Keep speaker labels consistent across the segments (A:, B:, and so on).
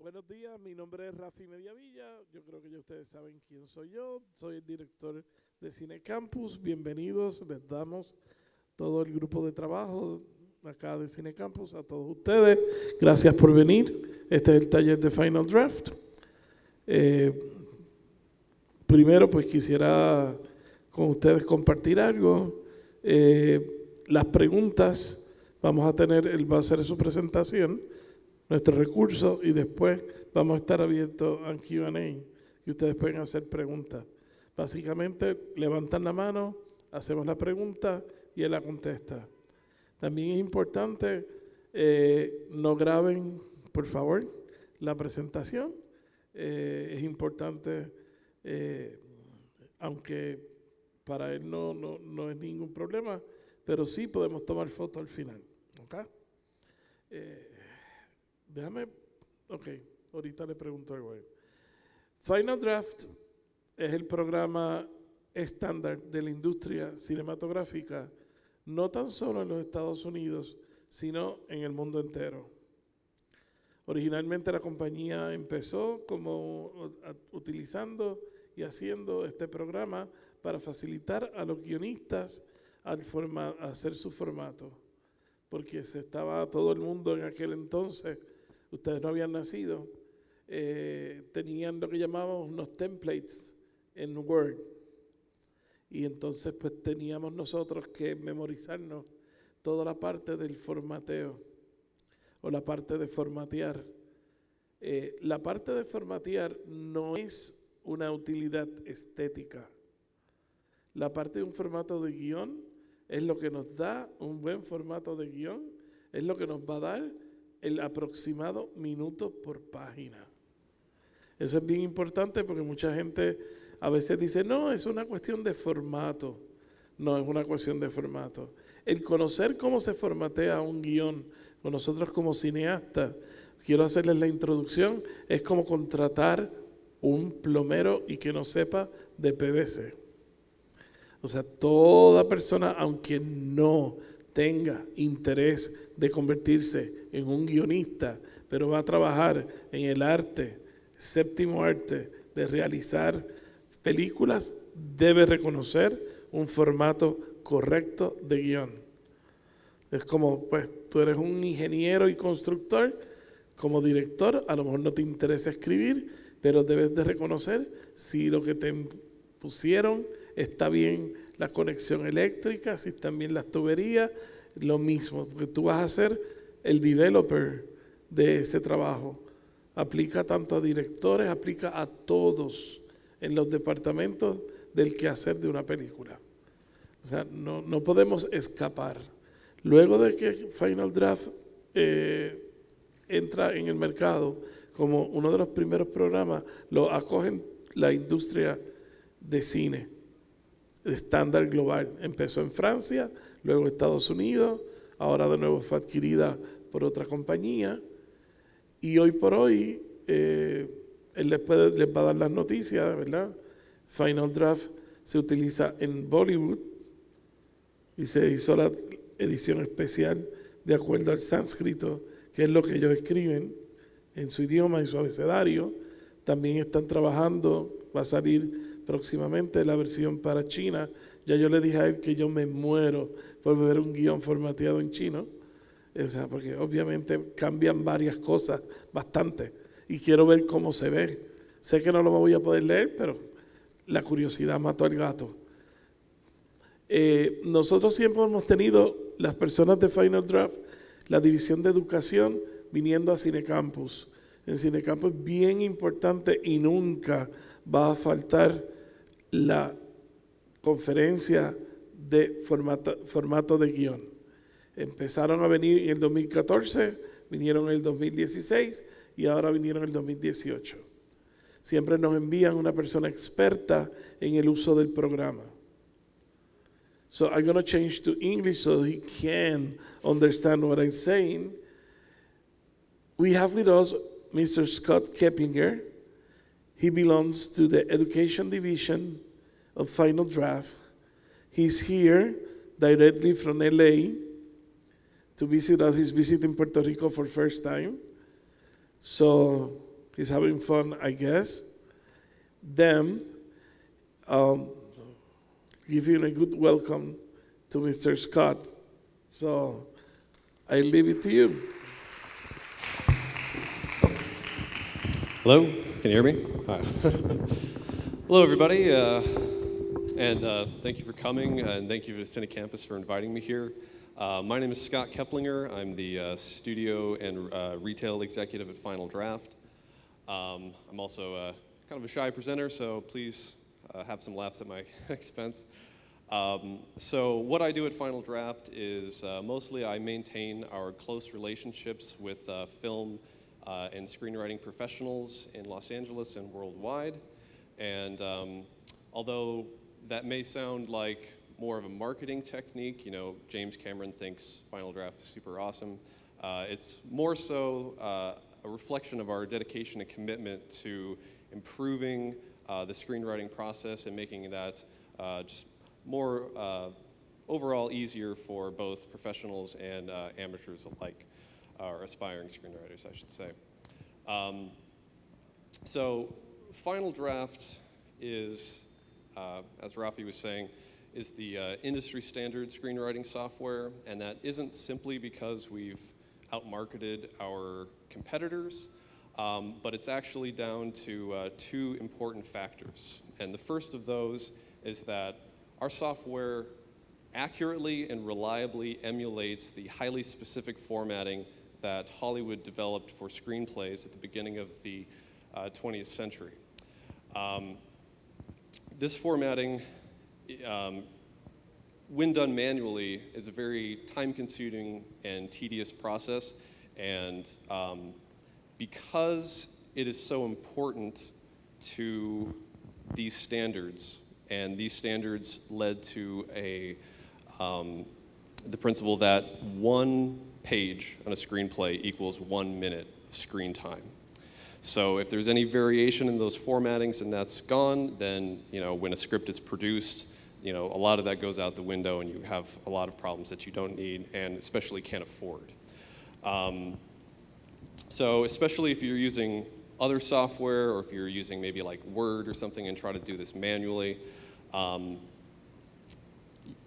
A: Buenos días, mi nombre es Rafi Mediavilla, yo creo que ya ustedes saben quién soy yo, soy el director de Cine Campus, bienvenidos, les damos todo el grupo de trabajo acá de Cine Campus, a todos ustedes, gracias por venir, este es el taller de Final Draft. Primero pues quisiera con ustedes compartir algo, las preguntas, vamos a tener, él va a hacer su presentación, nuestro recurso, y después vamos a estar abiertos a Q&A y ustedes pueden hacer preguntas. Básicamente levantan la mano, hacemos la pregunta y él la contesta. También es importante, no graben, por favor, la presentación. Es importante, aunque para él no es ningún problema, pero sí podemos tomar fotos al final. ¿Okay? Ahorita le pregunto algo a él. Final Draft es el programa estándar de la industria cinematográfica, no tan solo en los Estados Unidos, sino en el mundo entero. Originalmente la compañía empezó utilizando y haciendo este programa para facilitar a los guionistas a hacer su formato, porque estaba todo el mundo en aquel entonces, ustedes no habían nacido, tenían lo que llamábamos unos templates en Word. Y entonces pues teníamos nosotros que memorizarnos toda la parte del formateo o la parte de formatear. La parte de formatear no es una utilidad estética. La parte de un formato de guión es lo que nos da un buen formato de guión, es lo que nos va a dar el aproximado minuto por página. Eso es bien importante porque mucha gente a veces dice, no, es una cuestión de formato. No, es una cuestión de formato. El conocer cómo se formatea un guión, con nosotros como cineastas, quiero hacerles la introducción, es como contratar un plomero y que no sepa de PVC. O sea, toda persona, aunque no tenga interés de convertirse en un guionista, pero va a trabajar en el arte, séptimo arte, de realizar películas, debe reconocer un formato correcto de guión. Es como, pues, tú eres un ingeniero y constructor, como director, a lo mejor no te interesa escribir, pero debes de reconocer si lo que te pusieron está bien la conexión eléctrica, si están bien las tuberías, lo mismo, porque tú vas a ser el developer de ese trabajo. Aplica tanto a directores, aplica a todos en los departamentos del quehacer de una película. O sea, no podemos escapar. Luego de que Final Draft entra en el mercado como uno de los primeros programas, lo acogen la industria de cine, estándar global. Empezó en Francia, luego Estados Unidos, ahora de nuevo fue adquirida por otra compañía y hoy por hoy él les va a dar las noticias, ¿verdad? Final Draft se utiliza en Bollywood y se hizo la edición especial de acuerdo al sánscrito, que es lo que ellos escriben en su idioma, en su abecedario. También están trabajando, va a salir próximamente la versión para China. Ya yo le dije a él que yo me muero por ver un guión formateado en chino, o sea, porque obviamente cambian varias cosas, bastante, y quiero ver cómo se ve. Sé que no lo voy a poder leer, pero la curiosidad mató al gato. Nosotros siempre hemos tenido, las personas de Final Draft, la división de educación viniendo a Cine Campus. En Cine Campus es bien importante y nunca va a faltar la conferencia de formato de guión. Empezaron a venir en el 2014, vinieron en el 2016 y ahora vinieron en el 2018. Siempre nos envían una persona experta en el uso del programa. So I'm going to change to English so he can understand what I'm saying. We have with us Mr. Scott Keplinger. He belongs to the Education Division of Final Draft. He's here directly from LA to visit us. He's visiting Puerto Rico for the first time. So He's having fun, I guess. Then, giving a good welcome to Mr. Scott. So, I leave it to you.
B: Hello, can you hear me? Hi. Hello, everybody, and thank you for coming, and thank you to Cine Campus for inviting me here. My name is Scott Keplinger. I'm the studio and retail executive at Final Draft. I'm also kind of a shy presenter, so please have some laughs at my expense. So what I do at Final Draft is mostly I maintain our close relationships with film and screenwriting professionals in Los Angeles and worldwide. And although that may sound like more of a marketing technique, you know, James Cameron thinks Final Draft is super awesome. It's more so a reflection of our dedication and commitment to improving the screenwriting process and making that just more overall easier for both professionals and amateurs alike, or aspiring screenwriters, I should say. So Final Draft is, as Rafi was saying, is the industry standard screenwriting software, and that isn't simply because we've outmarketed our competitors, but it's actually down to two important factors. And the first of those is that our software accurately and reliably emulates the highly specific formatting that Hollywood developed for screenplays at the beginning of the 20th century. This formatting, when done manually, is a very time-consuming and tedious process, and because it is so important to these standards, and these standards led to the principle that 1 page on a screenplay equals 1 minute of screen time. So if there's any variation in those formattings and that's gone, then, you know, when a script is produced, you know, a lot of that goes out the window and you have a lot of problems that you don't need and especially can't afford. So especially if you're using other software, or if you're using maybe like Word or something and try to do this manually,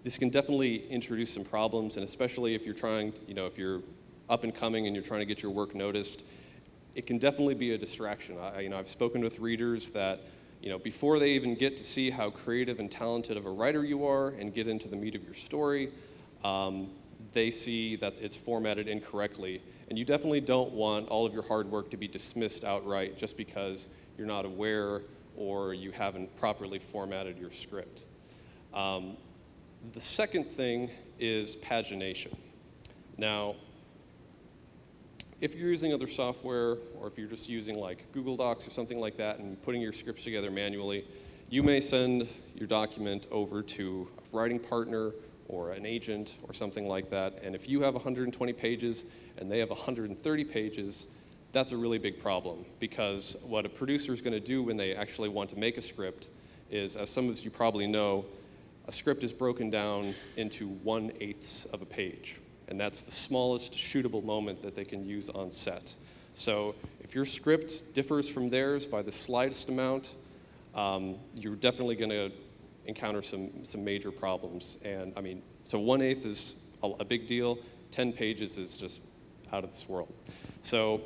B: this can definitely introduce some problems, and especially if you're trying, you know, if you're up and coming and you're trying to get your work noticed, it can definitely be a distraction. You know, I've spoken with readers that, you know, before they even get to see how creative and talented of a writer you are and get into the meat of your story, they see that it's formatted incorrectly. And you definitely don't want all of your hard work to be dismissed outright just because you're not aware or you haven't properly formatted your script. The second thing is pagination. Now, if you're using other software, or if you're just using like Google Docs or something like that and putting your scripts together manually, you may send your document over to a writing partner or an agent or something like that, and if you have 120 pages and they have 130 pages, that's a really big problem, because what a producer is going to do when they actually want to make a script is, as some of you probably know, a script is broken down into 1/8 of a page. And that's the smallest shootable moment that they can use on set. So if your script differs from theirs by the slightest amount, you're definitely going to encounter some major problems. And I mean, so 1/8 is a big deal. 10 pages is just out of this world. So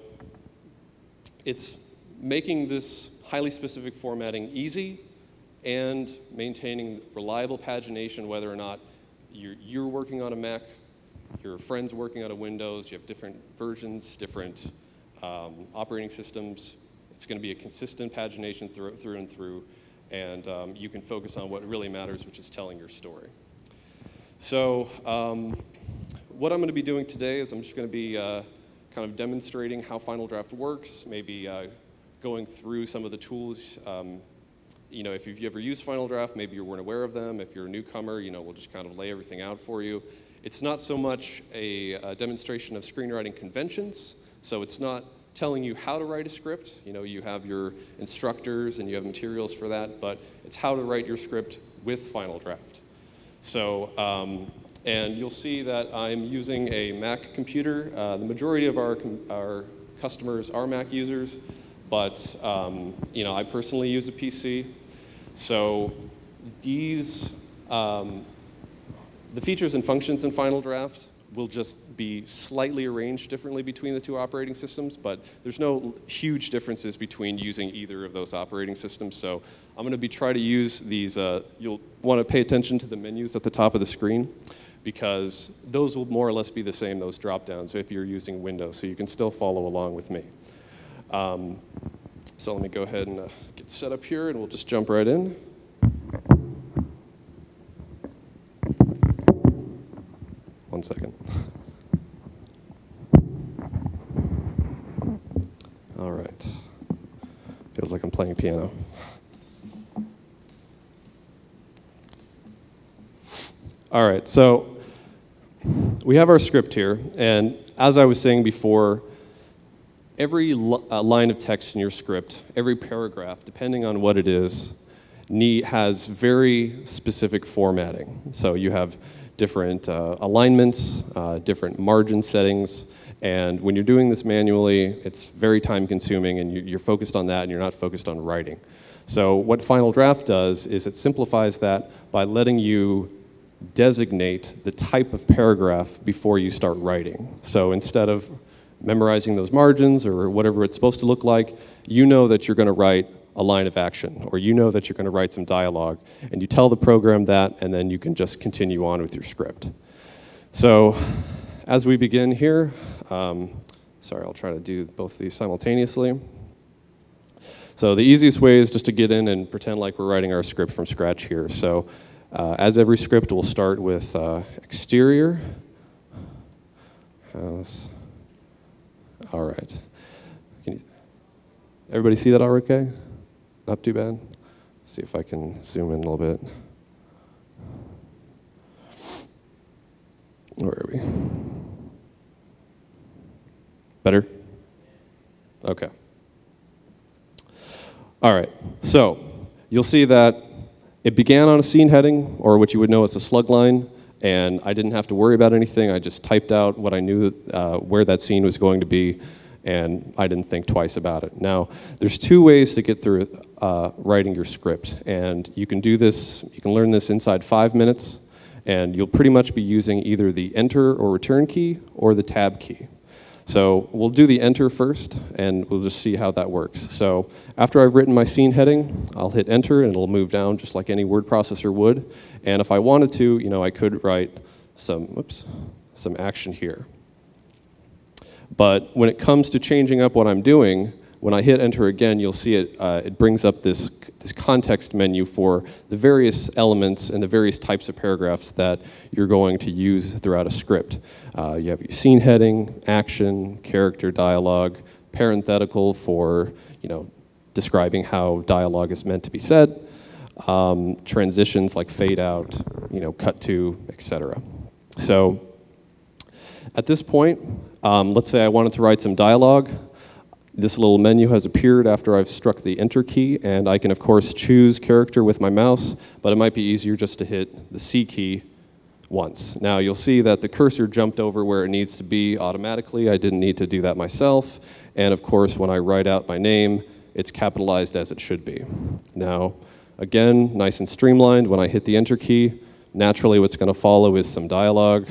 B: it's making this highly specific formatting easy and maintaining reliable pagination, whether or not you're working on a Mac, your friend's working on a Windows, you have different versions, different operating systems. It's going to be a consistent pagination through and through, and you can focus on what really matters, which is telling your story. So what I'm going to be doing today is I'm just going to be kind of demonstrating how Final Draft works, maybe going through some of the tools. You know, if you've ever used Final Draft, maybe you weren't aware of them. If you're a newcomer, you know, we'll just kind of lay everything out for you. It's not so much a demonstration of screenwriting conventions, so it's not telling you how to write a script. You know, you have your instructors and you have materials for that, but it's how to write your script with Final Draft. So, and you'll see that I'm using a Mac computer. The majority of our customers are Mac users, but you know, I personally use a PC. So these, the features and functions in Final Draft will just be slightly arranged differently between the two operating systems, but there's no huge differences between using either of those operating systems. So I'm going to try to use these, you'll want to pay attention to the menus at the top of the screen, because those will more or less be the same, those drop downs, if you're using Windows, so you can still follow along with me. So let me go ahead and get set up here, and we'll just jump right in. One second. All right. Feels like I'm playing piano. All right, so we have our script here, and as I was saying before, every line of text in your script, every paragraph, depending on what it is, has very specific formatting. So you have different alignments, different margin settings, and when you're doing this manually, it's very time consuming, and you're focused on that and you're not focused on writing. So what Final Draft does is it simplifies that by letting you designate the type of paragraph before you start writing. So instead of memorizing those margins or whatever it's supposed to look like, you know that you're going to write a line of action, or you know that you're going to write some dialogue, and you tell the program that, and then you can just continue on with your script. So as we begin here, sorry, I'll try to do both of these simultaneously. So the easiest way is just to get in and pretend like we're writing our script from scratch here. So as every script, we'll start with exterior, house. All right. Everybody see that all okay? Not too bad? See if I can zoom in a little bit. Where are we? Better? Okay. All right. So you'll see that it began on a scene heading, or what you would know as a slug line, and I didn't have to worry about anything. I just typed out what I knew where that scene was going to be, and I didn't think twice about it. Now, there's two ways to get through writing your script, and you can do this, you can learn this inside 5 minutes, and you'll pretty much be using either the Enter or Return key or the Tab key. So we'll do the Enter first, and we'll just see how that works. So after I've written my scene heading, I'll hit Enter, and it'll move down just like any word processor would. And if I wanted to, you know, I could write some action here. But when it comes to changing up what I'm doing, when I hit Enter again, you'll see it brings up this context menu for the various elements and the various types of paragraphs that you're going to use throughout a script. You have your scene heading, action, character dialogue, parenthetical for, you know, describing how dialogue is meant to be said, transitions like fade out, you know, cut to, etc. So at this point, let's say I wanted to write some dialogue. This little menu has appeared after I've struck the Enter key, and I can, of course, choose character with my mouse, but it might be easier just to hit the C key once. Now, you'll see that the cursor jumped over where it needs to be automatically. I didn't need to do that myself, and of course, when I write out my name, it's capitalized as it should be. Now, again, nice and streamlined. When I hit the Enter key, naturally what's going to follow is some dialogue,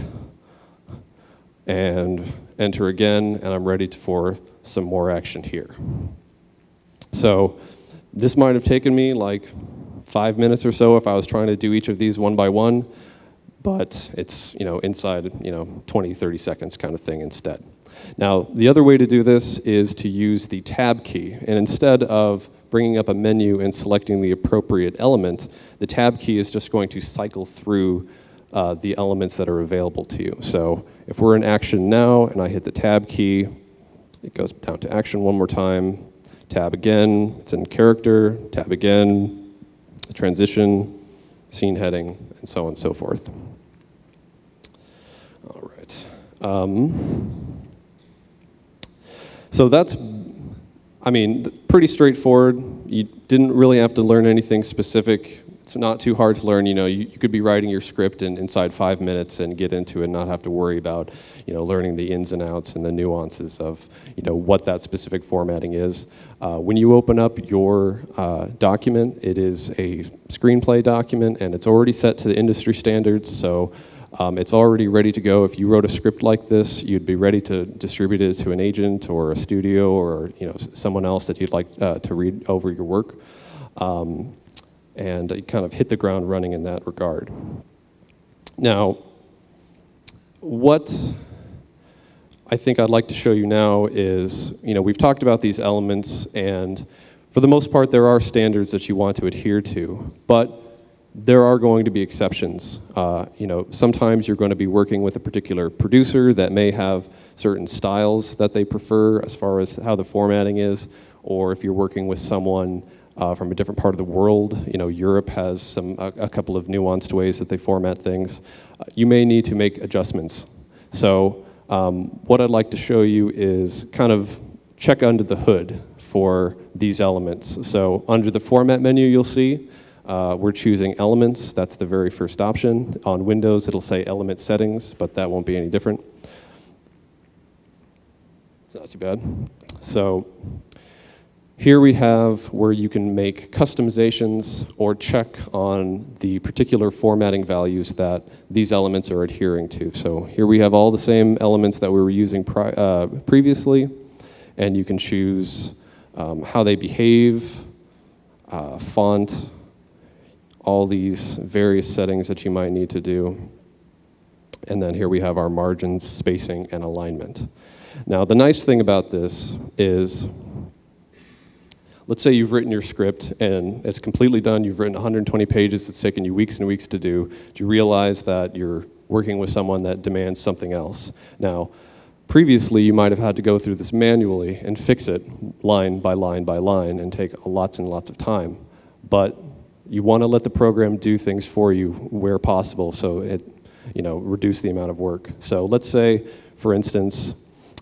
B: and Enter again, and I'm ready for some more action here. So this might have taken me like 5 minutes or so if I was trying to do each of these one by one, but it's, you know, inside, you know, 20, 30 seconds kind of thing instead. Now, the other way to do this is to use the Tab key, and instead of bringing up a menu and selecting the appropriate element, the Tab key is just going to cycle through the elements that are available to you. So if we're in action now and I hit the Tab key, it goes down to action one more time, tab again, it's in character, tab again, transition, scene heading, and so on and so forth. All right. So that's, I mean, pretty straightforward. You didn't really have to learn anything specific. It's not too hard to learn. You could be writing your script inside 5 minutes and get into it and not have to worry about, learning the ins and outs and the nuances of, what that specific formatting is. When you open up your document, it is a screenplay document, and it's already set to the industry standards, so it's already ready to go. If you wrote a script like this, you'd be ready to distribute it to an agent or a studio or someone else that you'd like to read over your work. And you kind of hit the ground running in that regard. Now, what I think I'd like to show you now is, we've talked about these elements, and for the most part, there are standards that you want to adhere to, but there are going to be exceptions. Sometimes you're going to be working with a particular producer that may have certain styles that they prefer as far as how the formatting is, or if you're working with someone from a different part of the world. Europe has a couple of nuanced ways that they format things. You may need to make adjustments. So what I'd like to show you is kind of check under the hood for these elements. So under the format menu, you'll see we're choosing elements. That's the very first option. On Windows, it'll say element settings, but that won't be any different. It's not too bad. So here we have where you can make customizations or check on the particular formatting values that these elements are adhering to. So here we have all the same elements that we were using previously, and you can choose how they behave, font, all these various settings that you might need to do. And then here we have our margins, spacing, and alignment. Now, the nice thing about this is, let's say you've written your script and it's completely done. You've written 120 pages. It's taken you weeks and weeks to do. Do you realize that you're working with someone that demands something else? Now, previously, you might have had to go through this manually and fix it line by line by line and take lots and lots of time. But you want to let the program do things for you where possible, so it, reduce the amount of work. So let's say, for instance,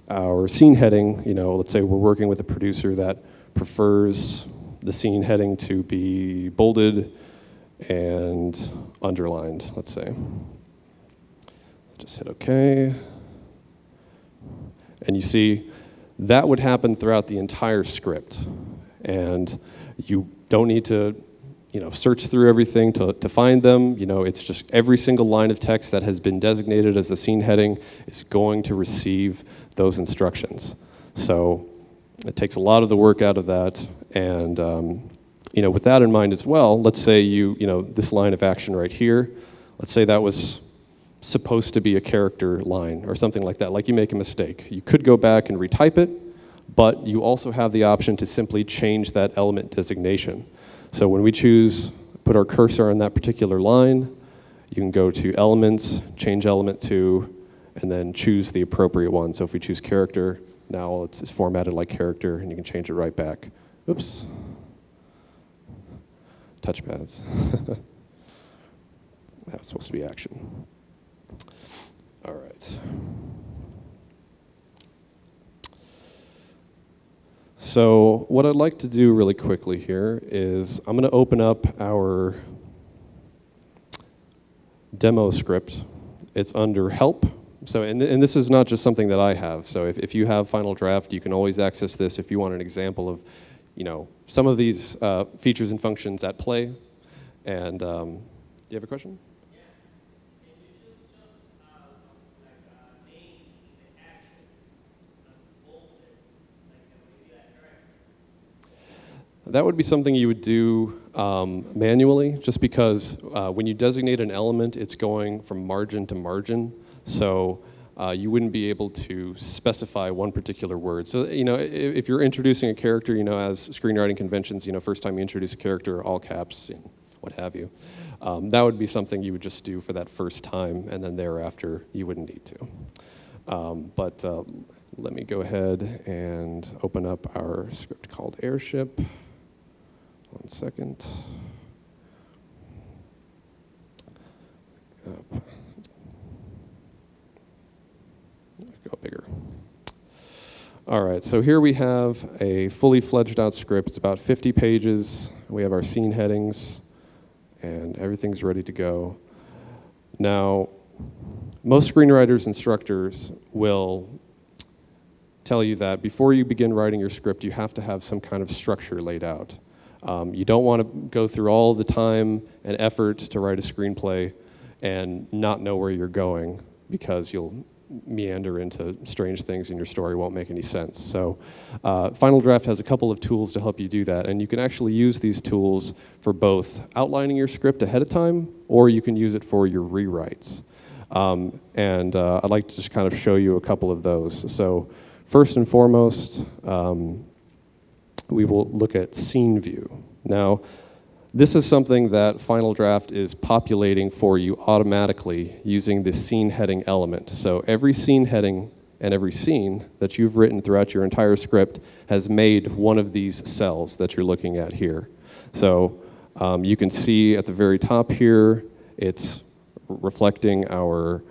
B: our scene heading, let's say we're working with a producer that prefers the scene heading to be bolded and underlined, let's say. Just hit OK. And you see, that would happen throughout the entire script. And you don't need to search through everything to find them. It's just every single line of text that has been designated as a scene heading is going to receive those instructions. So it takes a lot of the work out of that. And with that in mind as well, let's say this line of action right here, let's say that was supposed to be a character line or something like that, like you make a mistake. You could go back and retype it, but you also have the option to simply change that element designation. So when we put our cursor on that particular line, you can go to Elements, change Element to, and then choose the appropriate one. So if we choose Character, now it's formatted like Character, and you can change it right back. Oops. Touchpads. That was supposed to be Action. All right. So what I'd like to do really quickly here is I'm going to open up our demo script. It's under Help. So, and this is not just something that I have. So if you have Final Draft, you can always access this if you want an example of, some of these features and functions at play. And do you have a question? That would be something you would do manually, just because when you designate an element, it's going from margin to margin. So you wouldn't be able to specify one particular word. So if you're introducing a character, as screenwriting conventions, first time you introduce a character, all caps, what have you, that would be something you would just do for that first time, and then thereafter you wouldn't need to. Let me go ahead and open up our script called Airship. 1 second. Up. Go bigger. All right, so here we have a fully fledged out script. It's about 50 pages. We have our scene headings, and everything's ready to go. Now, most screenwriters, instructors will tell you that before you begin writing your script, you have to have some kind of structure laid out. You don't want to go through all the time and effort to write a screenplay and not know where you're going, because you'll meander into strange things and your story won't make any sense. So Final Draft has a couple of tools to help you do that, and you can actually use these tools for both outlining your script ahead of time, or you can use it for your rewrites. I'd like to just kind of show you a couple of those. So first and foremost, we will look at scene view. Now, this is something that Final Draft is populating for you automatically using the scene heading element. So every scene heading and every scene that you've written throughout your entire script has made one of these cells that you're looking at here. So you can see at the very top here, it's reflecting our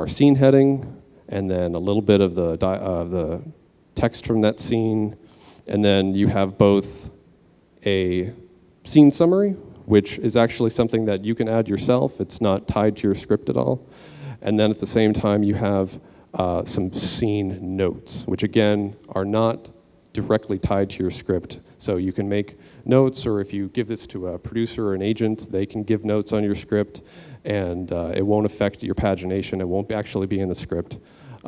B: scene heading, and then a little bit of the text from that scene, and then you have both a scene summary, which is actually something that you can add yourself. It's not tied to your script at all. And then at the same time, you have some scene notes, which again are not directly tied to your script. So you can make notes, or if you give this to a producer or an agent, they can give notes on your script, and it won't affect your pagination. It won't actually be in the script.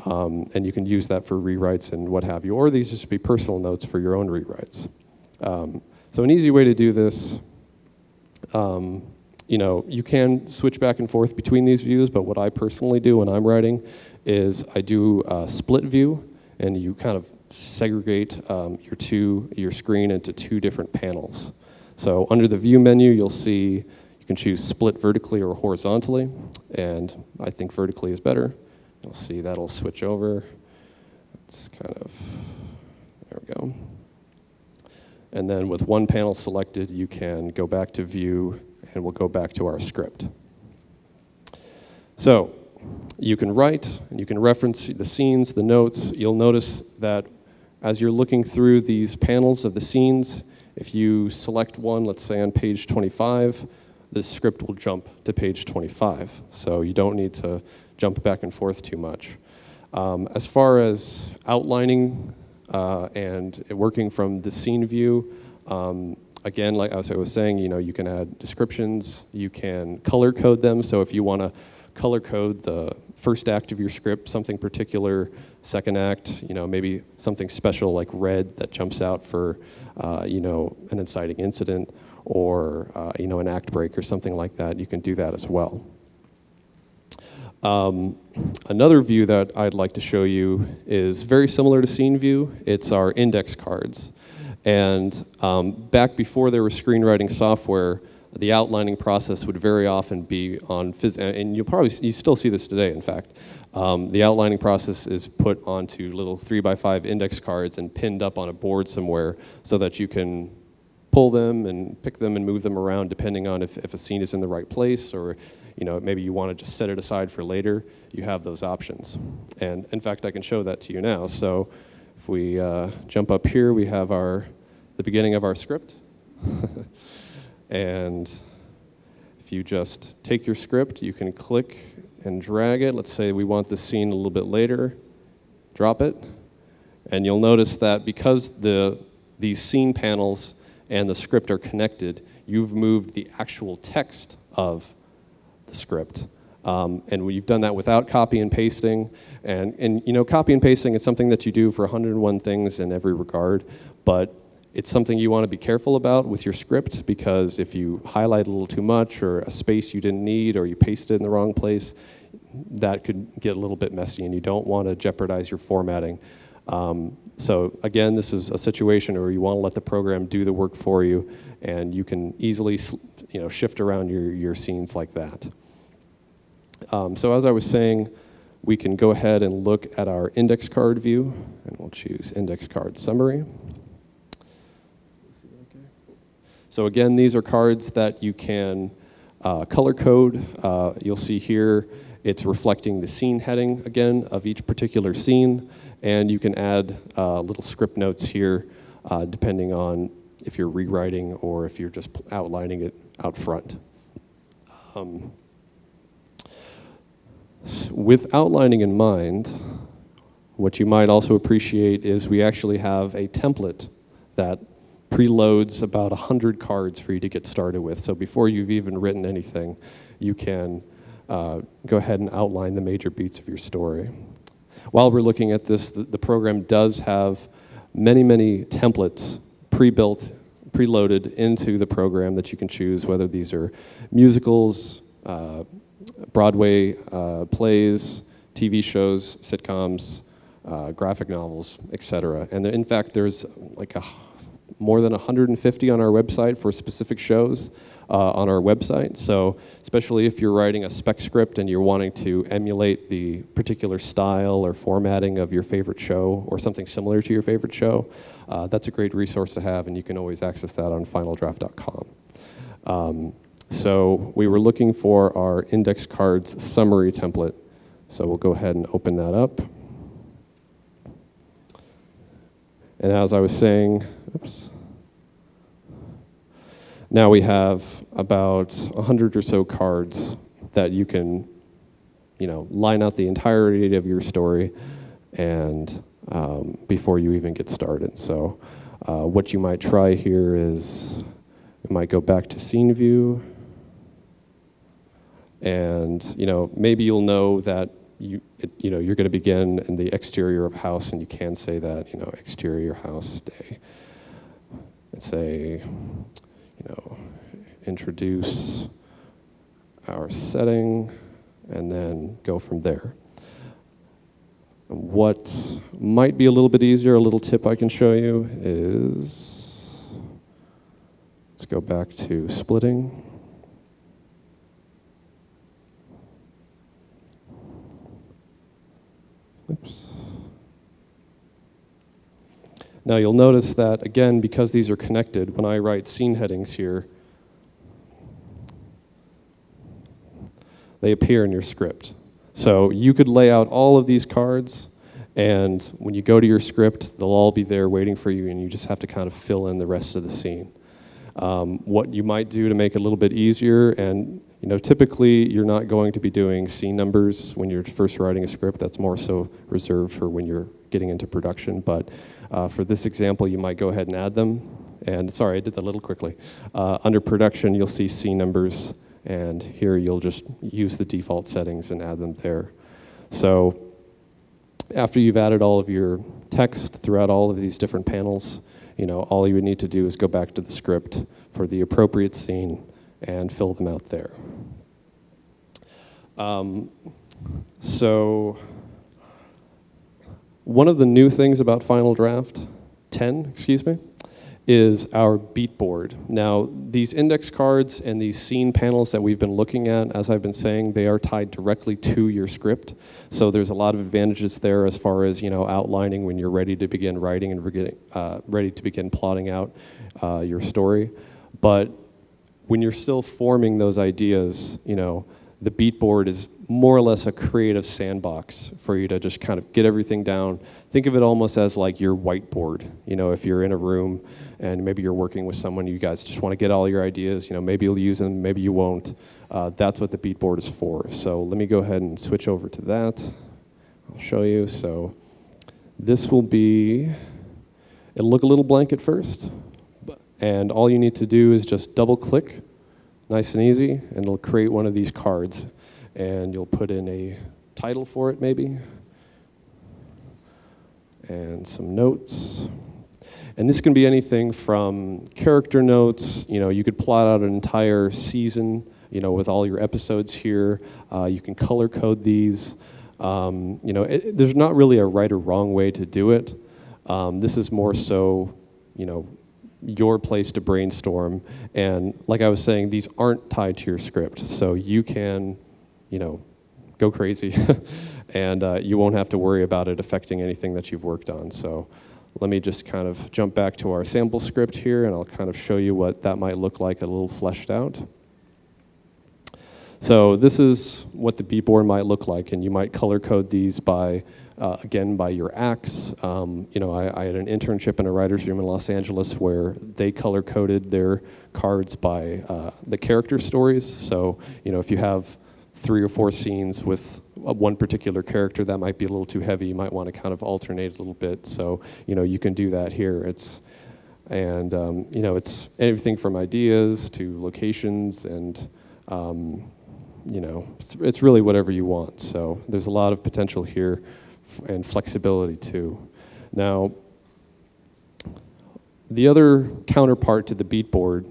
B: And you can use that for rewrites and what have you, or these just be personal notes for your own rewrites. So an easy way to do this, you can switch back and forth between these views, but what I personally do when I'm writing is I do a split view, and you kind of segregate your screen into two different panels. So under the view menu, you'll see you can choose split vertically or horizontally, and I think vertically is better. You'll see that'll switch over. It's kind of, there we go. And then with one panel selected, you can go back to view, and we'll go back to our script. So you can write, and you can reference the scenes, the notes. You'll notice that as you're looking through these panels of the scenes, if you select one, let's say on page 25, the script will jump to page 25. So you don't need to jump back and forth too much. As far as outlining and working from the scene view, again, like I was saying, you can add descriptions, you can color code them. So if you want to color code the first act of your script, something particular, second act, maybe something special like red that jumps out for, an inciting incident, or an act break or something like that, you can do that as well. Another view that I'd like to show you is very similar to scene view. It's our index cards. And back before there was screenwriting software, the outlining process would very often be on, and you still see this today, in fact. The outlining process is put onto little 3x5 index cards and pinned up on a board somewhere so that you can pull them and pick them and move them around depending on if a scene is in the right place, or maybe you want to just set it aside for later. You have those options. And in fact, I can show that to you now. So if we jump up here, we have the beginning of our script. And if you just take your script, you can click and drag it. Let's say we want this scene a little bit later. Drop it. And you'll notice that because these scene panels and the script are connected, you've moved the actual text of the script. And we've done that without copy and pasting. And copy and pasting is something that you do for 101 things in every regard, but it's something you want to be careful about with your script, because if you highlight a little too much, or a space you didn't need, or you pasted it in the wrong place, that could get a little bit messy, and you don't want to jeopardize your formatting. So again, this is a situation where you want to let the program do the work for you, and you can easily shift around your scenes like that. So as I was saying, we can go ahead and look at our index card view, and we'll choose index card summary. So again, these are cards that you can color code. You'll see here it's reflecting the scene heading, again, of each particular scene. And you can add little script notes here, depending on if you're rewriting or if you're just outlining it out front. With outlining in mind, what you might also appreciate is we actually have a template that preloads about 100 cards for you to get started with. So before you've even written anything, you can go ahead and outline the major beats of your story. While we're looking at this, the program does have many, many templates pre-built, preloaded into the program that you can choose, whether these are musicals, Broadway plays, TV shows, sitcoms, graphic novels, etc. And in fact, there's like more than 150 on our website for specific shows on our website. So especially if you're writing a spec script and you're wanting to emulate the particular style or formatting of your favorite show or something similar to your favorite show, that's a great resource to have, and you can always access that on finaldraft.com. So we were looking for our index cards summary template. So we'll go ahead and open that up. And as I was saying, oops. Now we have about 100 or so cards that you can, line out the entirety of your story and before you even get started. So what you might try here is you might go back to scene view, and maybe you'll know that you're going to begin in the exterior of a house, and you can say that exterior house day, and say introduce our setting, and then go from there. What might be a little bit easier, a little tip I can show you is, let's go back to splitting. Oops. Now you'll notice that, again, because these are connected, when I write scene headings here, they appear in your script. So you could lay out all of these cards, and when you go to your script, they'll all be there waiting for you, and you just have to kind of fill in the rest of the scene. What you might do to make it a little bit easier, and typically you're not going to be doing scene numbers when you're first writing a script. That's more so reserved for when you're getting into production. But for this example, you might go ahead and add them. And sorry, I did that a little quickly. Under production, you'll see scene numbers, and here you'll just use the default settings and add them there. So after you've added all of your text throughout all of these different panels, all you would need to do is go back to the script for the appropriate scene and fill them out there. So one of the new things about Final Draft 10, is our beat board. Now, these index cards and these scene panels that we've been looking at, as I've been saying, they are tied directly to your script. So there's a lot of advantages there as far as outlining when you're ready to begin writing and ready to begin plotting out your story. But when you're still forming those ideas, the beat board is more or less a creative sandbox for you to just kind of get everything down. Think of it almost as like your whiteboard. If you're in a room and maybe you're working with someone, you guys just want to get all your ideas. Maybe you'll use them, maybe you won't. That's what the beat board is for. So let me go ahead and switch over to that. I'll show you. So this will be, it'll look a little blank at first, and all you need to do is just double click, nice and easy, and it'll create one of these cards. And you'll put in a title for it maybe, and some notes. And this can be anything from character notes. You could plot out an entire season, with all your episodes here. You can color code these. There's not really a right or wrong way to do it. This is more so, your place to brainstorm. And like I was saying, these aren't tied to your script, so you can, go crazy, and you won't have to worry about it affecting anything that you've worked on. So let me just kind of jump back to our sample script here, and I'll kind of show you what that might look like a little fleshed out. So this is what the beat board might look like, and you might color code these by again, by your acts. You know, I had an internship in a writer's room in Los Angeles where they color-coded their cards by the character stories. So, you know, if you have 3 or 4 scenes with one particular character that might be a little too heavy, you might want to kind of alternate a little bit. So, you know, you can do that here. You know, it's everything from ideas to locations and, you know, it's really whatever you want. So there's a lot of potential here and flexibility too. Now, the other counterpart to the beat board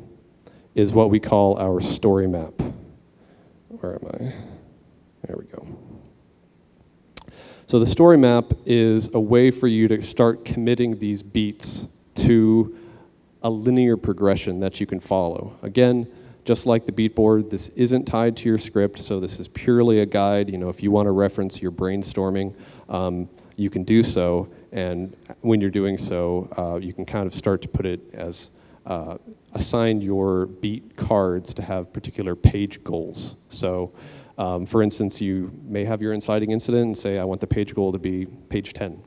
B: is what we call our story map. Where am I? There we go. So the story map is a way for you to start committing these beats to a linear progression that you can follow. Again, just like the beat board, this isn't tied to your script, so this is purely a guide. You know, if you want to reference your brainstorming, you can do so, and when you're doing so, you can kind of start to put it as assign your beat cards to have particular page goals. So, for instance, you may have your inciting incident and say, I want the page goal to be page 10.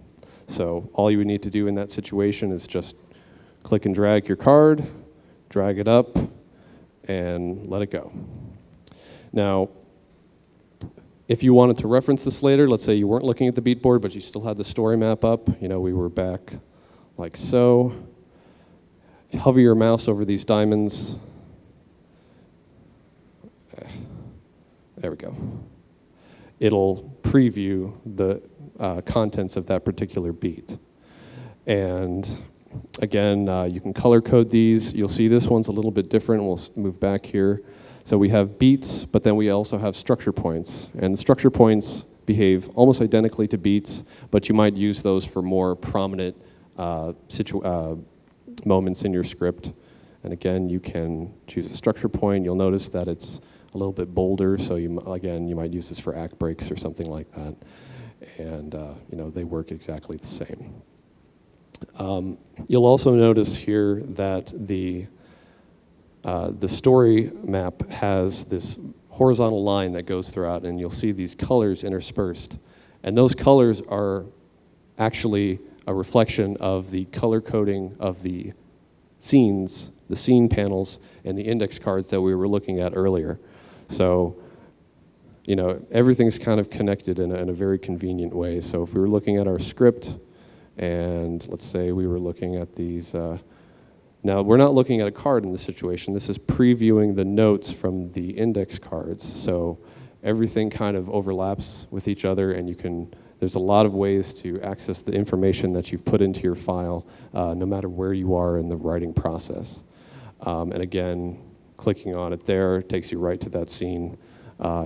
B: So all you would need to do in that situation is just click and drag your card, drag it up, and let it go. Now, if you wanted to reference this later, let's say you weren't looking at the beat board, but you still had the story map up, you know, we were back like so. If you hover your mouse over these diamonds, there we go. It'll preview the contents of that particular beat. And again, you can color code these. You'll see this one's a little bit different. We'll move back here. So we have beats, but then we also have structure points. And the structure points behave almost identically to beats, but you might use those for more prominent moments in your script. And again, you can choose a structure point. You'll notice that it's a little bit bolder, so again, you might use this for act breaks or something like that. And you know, they work exactly the same. You'll also notice here that the story map has this horizontal line that goes throughout, and you'll see these colors interspersed. And those colors are actually a reflection of the color coding of the scenes, the scene panels, and the index cards that we were looking at earlier. So, you know, everything's kind of connected in a very convenient way. So if we were looking at our script, and let's say we were looking at these, now we're not looking at a card in this situation, this is previewing the notes from the index cards. So everything kind of overlaps with each other, and there's a lot of ways to access the information that you've put into your file, no matter where you are in the writing process. And again, clicking on it there takes you right to that scene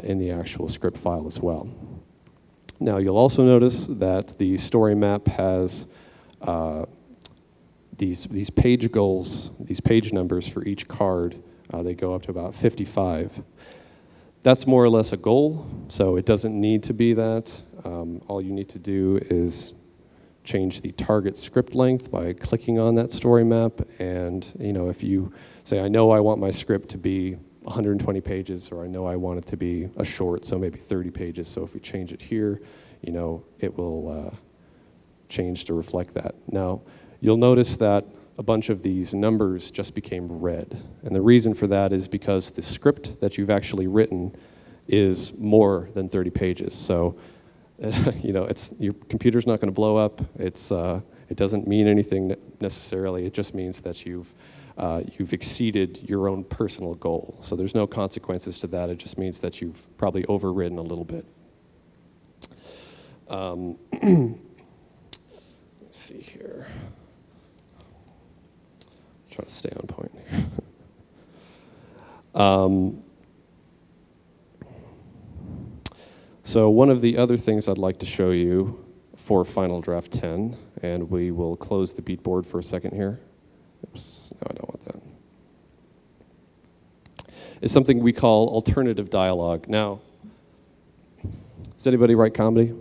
B: in the actual script file as well. Now, you'll also notice that the story map has these page goals, these page numbers for each card. They go up to about 55. That's more or less a goal, so it doesn't need to be that. All you need to do is change the target script length by clicking on that story map. And you know, if you say, I know I want my script to be 120 pages, or I know I want it to be a short, so maybe 30 pages. So if we change it here, you know, it will change to reflect that. Now, you'll notice that a bunch of these numbers just became red. And the reason for that is because the script that you've actually written is more than 30 pages. So, you know, your computer's not going to blow up. It doesn't mean anything necessarily. It just means that you've exceeded your own personal goal. So there's no consequences to that. It just means that you've probably overridden a little bit. Let's see here. Try to stay on point. So one of the other things I'd like to show you for Final Draft 10, and we will close the beat board for a second here. Oops, no, I don't want that. Is something we call alternative dialogue. Now, does anybody write comedy?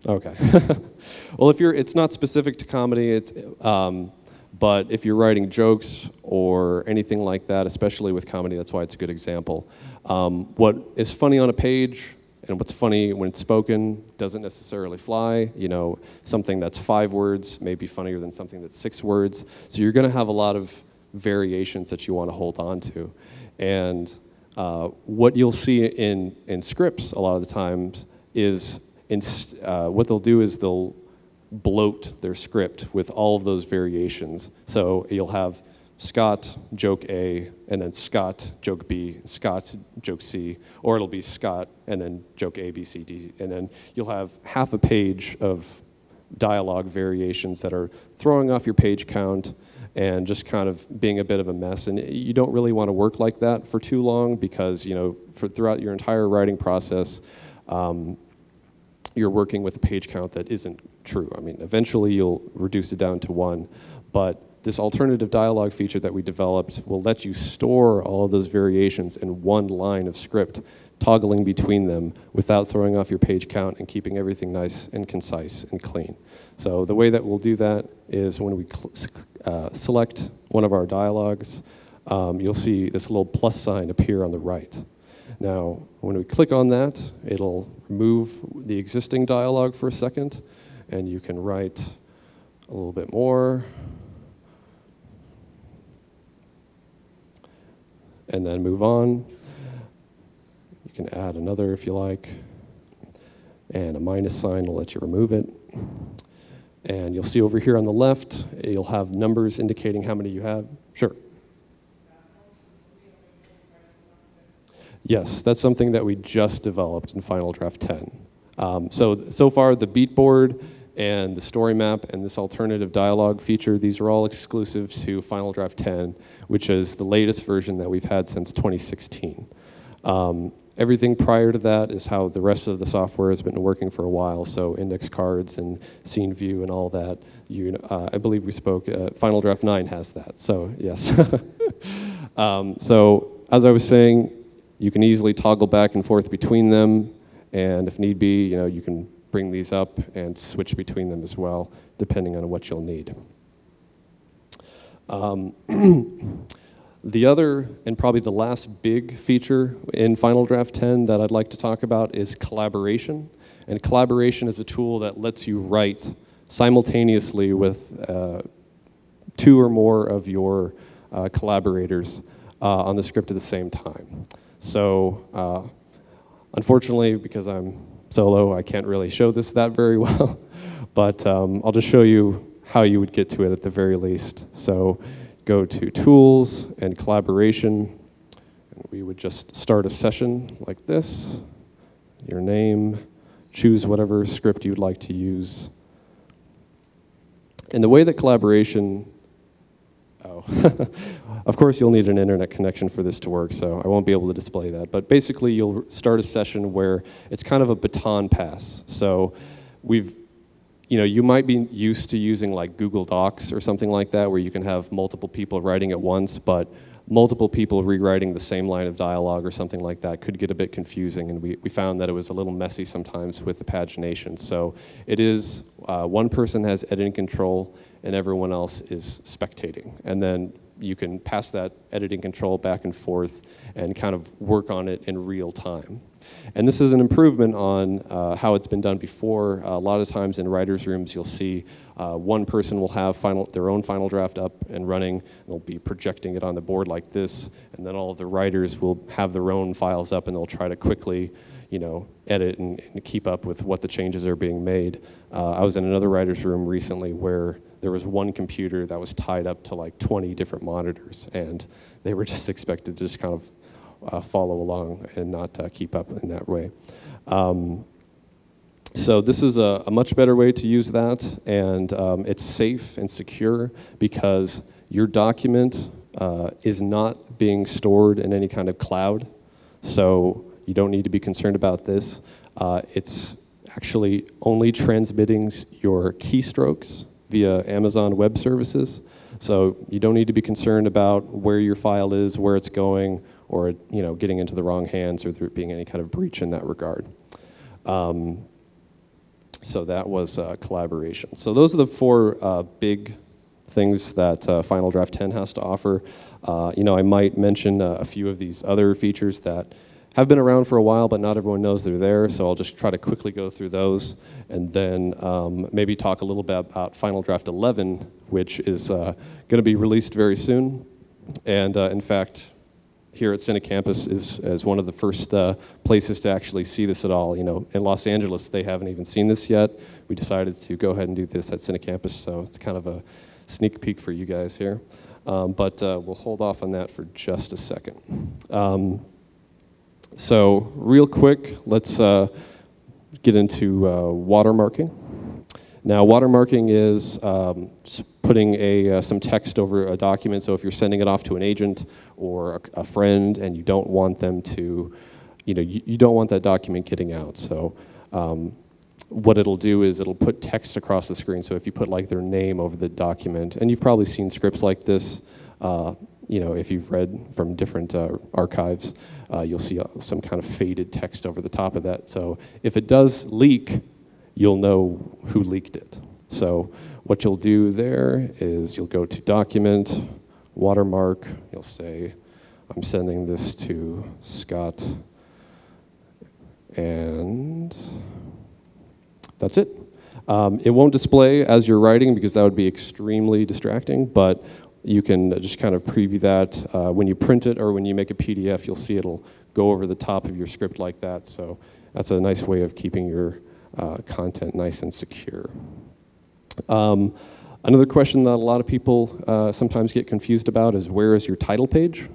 B: Okay. Well, it's not specific to comedy, but if you're writing jokes or anything like that, especially with comedy, that's why it's a good example. What is funny on a page And what's funny, when it's spoken, doesn't necessarily fly. You know, something that's 5 words may be funnier than something that's 6 words. So you're going to have a lot of variations that you want to hold on to. And what you'll see in scripts a lot of the times is what they'll do is they'll bloat their script with all of those variations. So you'll have Scott, joke A, and then Scott, joke B, Scott, joke C, or it'll be Scott, and then joke A, B, C, D, and then you'll have half a page of dialogue variations that are throwing off your page count and just kind of being a bit of a mess. And you don't really want to work like that for too long because, you know, throughout your entire writing process, you're working with a page count that isn't true. I mean, eventually you'll reduce it down to 1, but this alternative dialogue feature that we developed will let you store all of those variations in 1 line of script, toggling between them without throwing off your page count and keeping everything nice and concise and clean. So the way that we'll do that is when we select one of our dialogues, you'll see this little plus sign appear on the right. Now, when we click on that, it'll remove the existing dialogue for a second, and you can write a little bit more, and then move on. You can add another if you like, and a minus sign will let you remove it. And you'll see over here on the left, you'll have numbers indicating how many you have. Sure. Yes, that's something that we just developed in Final Draft 10. So far, the beat board and the story map and this alternative dialogue feature, these are all exclusive to Final Draft 10, which is the latest version that we've had since 2016. Everything prior to that is how the rest of the software has been working for a while, so index cards and scene view and all that. I believe we spoke, Final Draft 9 has that, so yes. So as I was saying, you can easily toggle back and forth between them, and if need be, you know, you can bring these up and switch between them as well, depending on what you'll need. The other, and probably the last big feature in Final Draft 10 that I'd like to talk about is collaboration. And collaboration is a tool that lets you write simultaneously with 2 or more of your collaborators on the script at the same time. So unfortunately, because I'm solo, I can't really show this that very well, but I'll just show you how you would get to it at the very least. So go to Tools and Collaboration, and we would just start a session like this, your name, choose whatever script you'd like to use. And the way that collaboration, of course you'll need an internet connection for this to work, so I won't be able to display that. But basically you'll start a session where it's kind of a baton pass. So you might be used to using like Google Docs or something like that where you can have multiple people writing at once, but multiple people rewriting the same line of dialogue or something like that could get a bit confusing, and we found that it was a little messy sometimes with the pagination. So it is, one person has editing control and everyone else is spectating. And then you can pass that editing control back and forth and kind of work on it in real time. And this is an improvement on how it's been done before. A lot of times in writers' rooms, you'll see one person will have their own final draft up and running. They'll be projecting it on the board like this, and then all of the writers will have their own files up, and they'll try to quickly, edit and keep up with what the changes are being made. I was in another writer's room recently where there was one computer that was tied up to like 20 different monitors, and they were just expected to just kind of follow along and not keep up in that way. So this is a much better way to use that, and it's safe and secure because your document is not being stored in any kind of cloud, so you don't need to be concerned about this. It's actually only transmitting your keystrokes via Amazon Web Services, so you don't need to be concerned about where your file is, where it's going, or getting into the wrong hands or there being any kind of breach in that regard. So that was collaboration. So those are the 4 big things that Final Draft 10 has to offer. I might mention a few of these other features that have been around for a while, but not everyone knows they're there, so I'll just try to quickly go through those, and then maybe talk a little bit about Final Draft 11, which is going to be released very soon. And in fact, here at Cine Campus is one of the first places to actually see this at all. You know, in Los Angeles, they haven't even seen this yet. We decided to go ahead and do this at Cine Campus, so it's kind of a sneak peek for you guys here. But we'll hold off on that for just a second. So real quick, let's get into watermarking. Now, watermarking is just putting some text over a document. So if you're sending it off to an agent or a friend and you don't want them to, you don't want that document getting out. So what it'll do is it'll put text across the screen. So if you put like their name over the document, and you've probably seen scripts like this, if you've read from different archives, you'll see some kind of faded text over the top of that. So if it does leak, you'll know who leaked it. So what you'll do there is you'll go to Document, Watermark. You'll say, I'm sending this to Scott, and that's it. It won't display as you're writing because that would be extremely distracting, but you can just kind of preview that. When you print it or when you make a PDF, you'll see it'll go over the top of your script like that. So that's a nice way of keeping your content nice and secure. Another question that a lot of people sometimes get confused about is, where is your title page?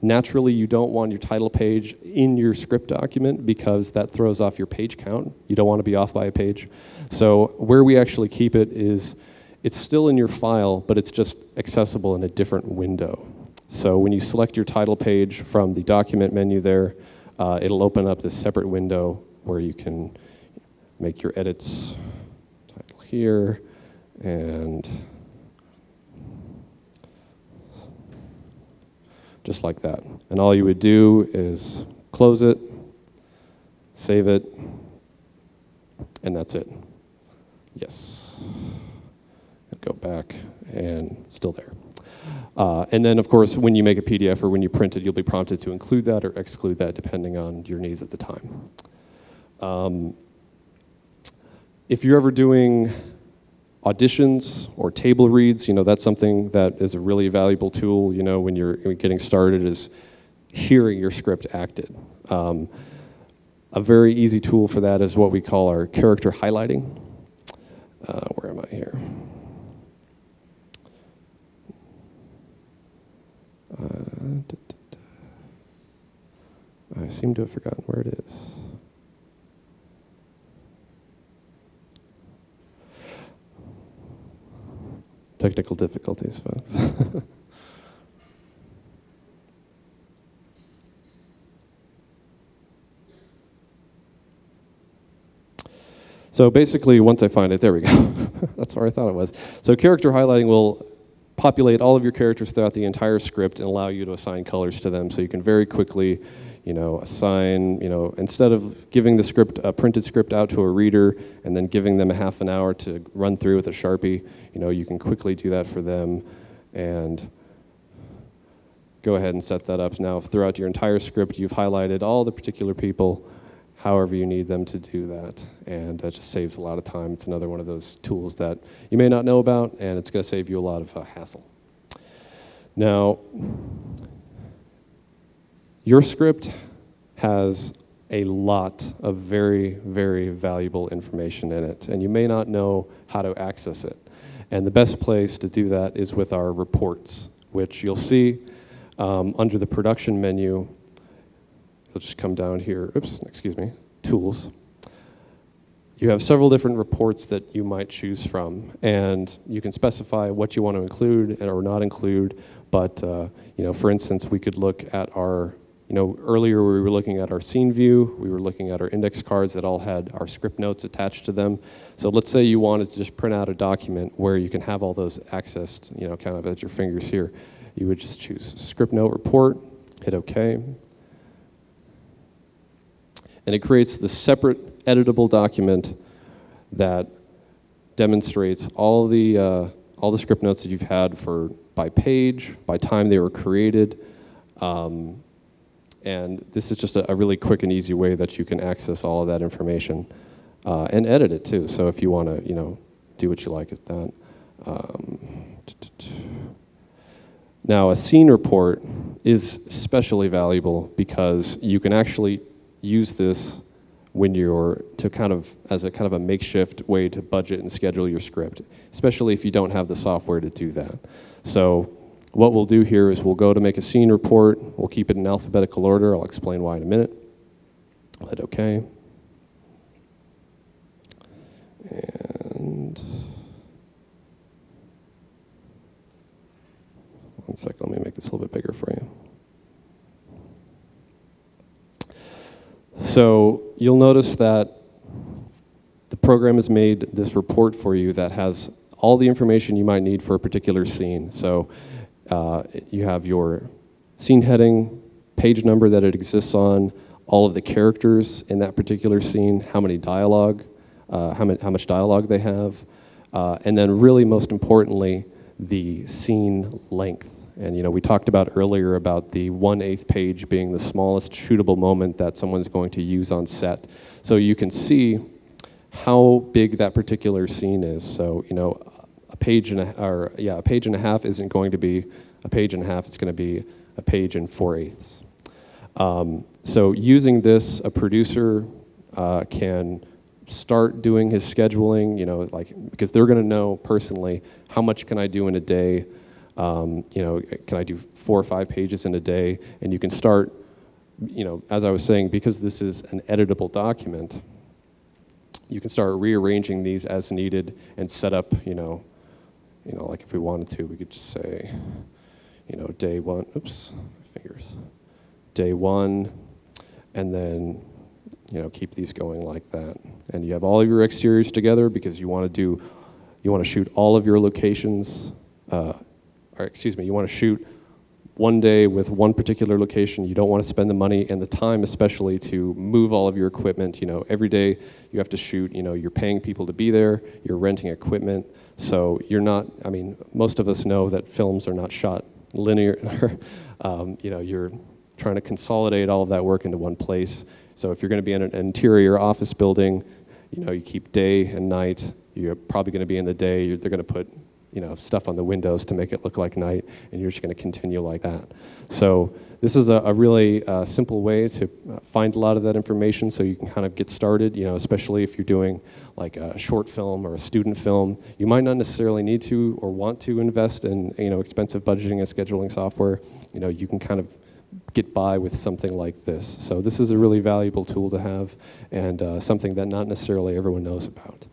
B: Naturally, you don't want your title page in your script document because that throws off your page count. You don't want to be off by a page. So where we actually keep it is, it's still in your file, but it's just accessible in a different window. So when you select your title page from the document menu there, it'll open up this separate window where you can make your edits. Title here, and just like that. And all you would do is close it, save it, and that's it. Yes. Go back, and still there. And then, of course, when you make a PDF or when you print it, you'll be prompted to include that or exclude that depending on your needs at the time. If you're ever doing auditions or table reads, that's something that is a really valuable tool, when you're getting started, is hearing your script acted. A very easy tool for that is what we call our character highlighting. Where am I here? I seem to have forgotten where it is. Technical difficulties, folks. So basically, once I find it, there we go. That's where I thought it was. So character highlighting will populate all of your characters throughout the entire script and allow you to assign colors to them, so you can very quickly, assign, instead of giving the script, a printed script out to a reader and then giving them a half an hour to run through with a Sharpie, you can quickly do that for them and go ahead and set that up. Now, throughout your entire script, you've highlighted all the particular people however you need them to do that, and that just saves a lot of time. It's another one of those tools that you may not know about, and it's going to save you a lot of hassle. Now, your script has a lot of very, very valuable information in it, and you may not know how to access it. And the best place to do that is with our reports, which you'll see under the production menu. You'll just come down here, tools. You have several different reports that you might choose from, and you can specify what you want to include or not include, but for instance, we could look at our, earlier we were looking at our scene view, we were looking at our index cards that all had our script notes attached to them. So let's say you wanted to just print out a document where you can have all those accessed, kind of at your fingers here. You would just choose script note report, hit OK. And it creates the separate editable document that demonstrates all the script notes that you've had by page, by time they were created, And this is just a really quick and easy way that you can access all of that information and edit it too. So if you want to, do what you like with that. Now, a scene report is especially valuable because you can actually use this when you're as a kind of a makeshift way to budget and schedule your script, especially if you don't have the software to do that. So what we'll do here is we'll go to make a scene report. We'll keep it in alphabetical order. I'll explain why in a minute. I'll hit OK. And one second, let me make this a little bit bigger for you. So you'll notice that the program has made this report for you that has all the information you might need for a particular scene. So you have your scene heading, page number that it exists on, all of the characters in that particular scene, how much dialogue they have, and then really most importantly, the scene length. And we talked about earlier about the 1/8 page being the smallest shootable moment that someone's going to use on set. So you can see how big that particular scene is. So a page and a half isn't going to be a page and a half. It's going to be a page and 4/8. So using this, a producer can start doing his scheduling. Because they're going to know personally how much can I do in a day. Can I do 4 or 5 pages in a day? And you can start, as I was saying, because this is an editable document, you can start rearranging these as needed and set up, like if we wanted to, we could just say, day one, day one, and then, keep these going like that. And you have all of your exteriors together because you want to shoot all of your locations, you want to shoot one day with one particular location. You don't want to spend the money and the time especially to move all of your equipment. Every day you have to shoot, you're paying people to be there, you're renting equipment. So you're not, most of us know that films are not shot linear. You're trying to consolidate all of that work into one place. So if you're going to be in an interior office building, you keep day and night. You're probably going to be in the day. They're going to put stuff on the windows to make it look like night, and you're just going to continue like that. So this is a really simple way to find a lot of that information so you can kind of get started, especially if you're doing like a short film or a student film. You might not necessarily need to or want to invest in expensive budgeting and scheduling software. You can kind of get by with something like this. So this is a really valuable tool to have and something that not necessarily everyone knows about.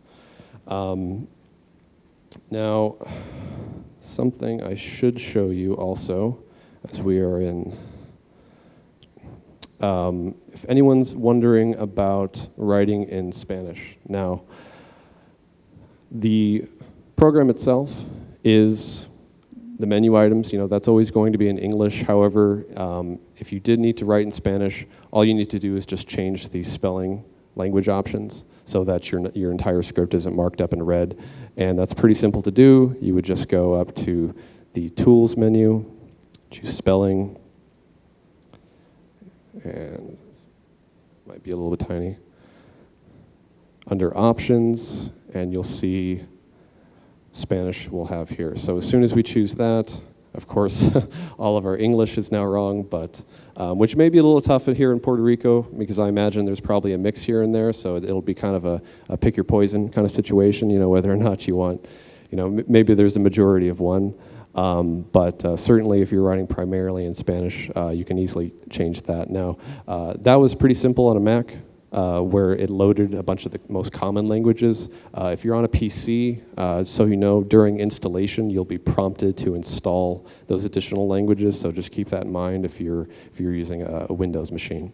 B: Now, something I should show you also, as we are in, if anyone's wondering about writing in Spanish. Now, the program itself is the menu items, that's always going to be in English. However, if you did need to write in Spanish, all you need to do is just change the spelling language options so that your entire script isn't marked up in red. And that's pretty simple to do. You would just go up to the Tools menu, choose Spelling, and might be a little bit tiny. Under Options, and you'll see Spanish we'll have here. So as soon as we choose that, of course, all of our English is now wrong, but which may be a little tough here in Puerto Rico because I imagine there's probably a mix here and there, so it'll be kind of a pick your poison kind of situation, whether or not you want, maybe there's a majority of one, but certainly if you're writing primarily in Spanish, you can easily change that. Now, that was pretty simple on a Mac. Where it loaded a bunch of the most common languages. If you're on a PC, so during installation, you'll be prompted to install those additional languages, so just keep that in mind if you're using a Windows machine.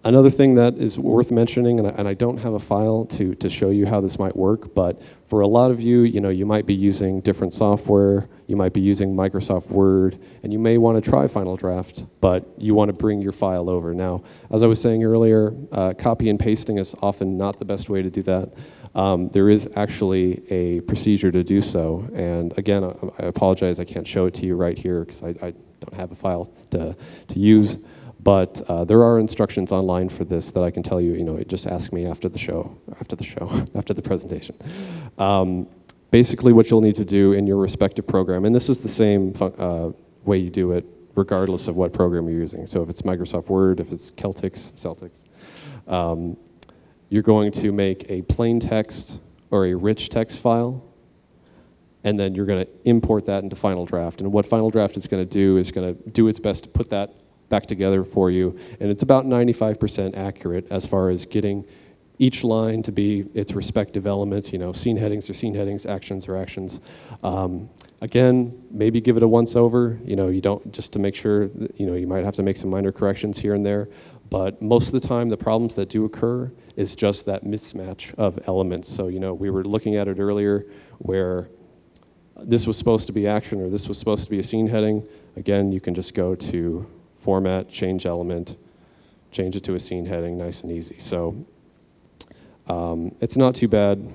B: Another thing that is worth mentioning, and I don't have a file to show you how this might work, but for a lot of you, you might be using different software, you might be using Microsoft Word, and you may want to try Final Draft, but you want to bring your file over. Now, as I was saying earlier, copy and pasting is often not the best way to do that. There is actually a procedure to do so, and again, I apologize I can't show it to you right here because I don't have a file to use. But there are instructions online for this that I can tell you. Just ask me after the presentation. Basically, what you'll need to do in your respective program, and this is the same way you do it regardless of what program you're using. So if it's Microsoft Word, if it's Celtics, you're going to make a plain text or a rich text file, and then you're going to import that into Final Draft. And what Final Draft is going to do is going to do its best to put that back together for you. And it's about 95% accurate as far as getting each line to be its respective element. Scene headings are scene headings, actions are actions. Again, maybe give it a once over. You don't, just to make sure that, you might have to make some minor corrections here and there. But most of the time, the problems that do occur is just that mismatch of elements. So, we were looking at it earlier where this was supposed to be action or this was supposed to be a scene heading. Again, you can just go to Format, change element, change it to a scene heading, nice and easy. So it's not too bad,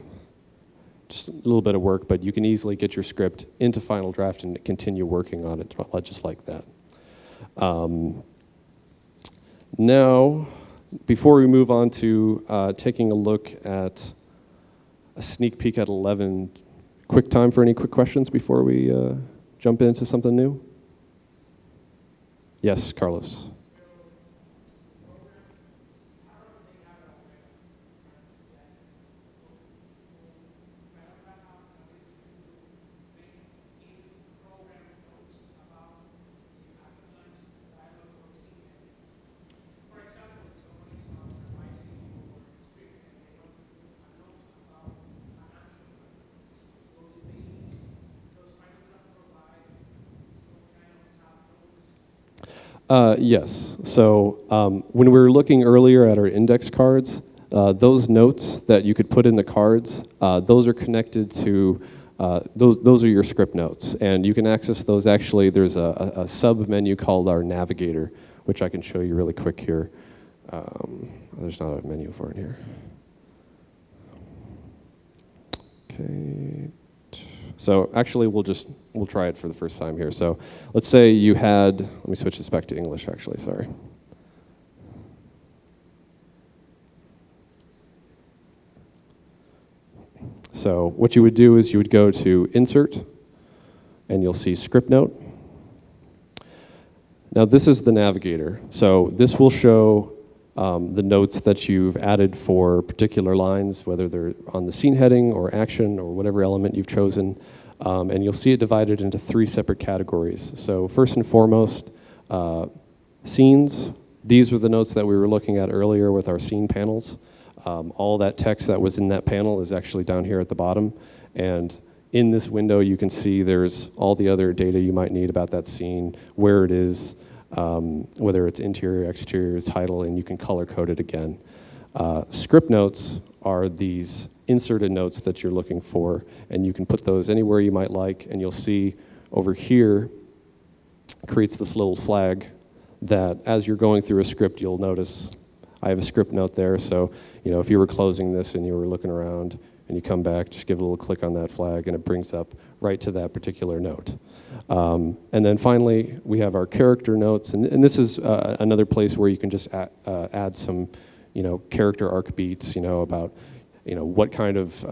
B: just a little bit of work, but you can easily get your script into Final Draft and continue working on it just like that. Now, before we move on to taking a look at a sneak peek at 11, quick time for any quick questions before we jump into something new? Yes, Carlos. Yes. So when we were looking earlier at our index cards, those notes that you could put in the cards, those are connected to, those are your script notes. And you can access those. Actually, there's a sub-menu called our Navigator, which I can show you really quick here. There's not a menu for it here. Okay. So actually, we'll try it for the first time here. So let's say you had, let me switch this back to English actually, sorry. So what you would do is you would go to Insert, and you'll see Script Note. Now this is the Navigator. So this will show the notes that you've added for particular lines, whether they're on the scene heading or action or whatever element you've chosen. And you'll see it divided into 3 separate categories. So first and foremost, scenes. These were the notes that we were looking at earlier with our scene panels. All that text that was in that panel is actually down here at the bottom. And in this window, you can see there's all the other data you might need about that scene, where it is, whether it's interior, exterior, title, and you can color code it again. Script notes are these inserted notes that you're looking for, and you can put those anywhere you might like, and you'll see over here creates this little flag that as you're going through a script, you'll notice I have a script note there. So if you were closing this and you were looking around and you come back, just give a little click on that flag and it brings up right to that particular note. And then finally, we have our character notes, and this is another place where you can just add some character arc beats, about what kind of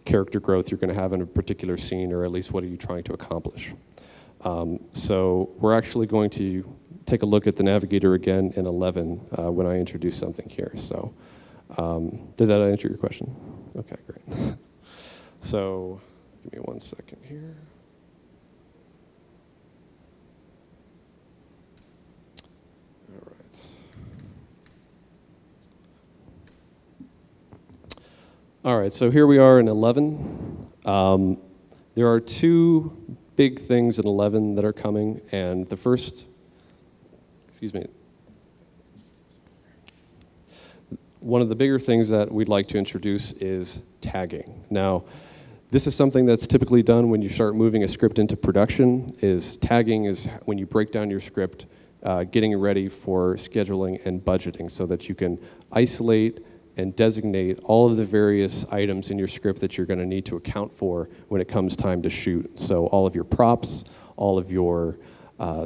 B: character growth you're going to have in a particular scene, or at least what are you trying to accomplish. So we're actually going to take a look at the Navigator again in 11 when I introduce something here. So did that answer your question? Okay, great. So give me 1 second here. All right. All right, so here we are in 11. There are 2 big things in 11 that are coming, and the first, one of the bigger things that we'd like to introduce is tagging. Now, this is something that's typically done when you start moving a script into production. Tagging is when you break down your script, getting it ready for scheduling and budgeting so that you can isolate and designate all of the various items in your script that you're going to need to account for when it comes time to shoot. So all of your props, all of your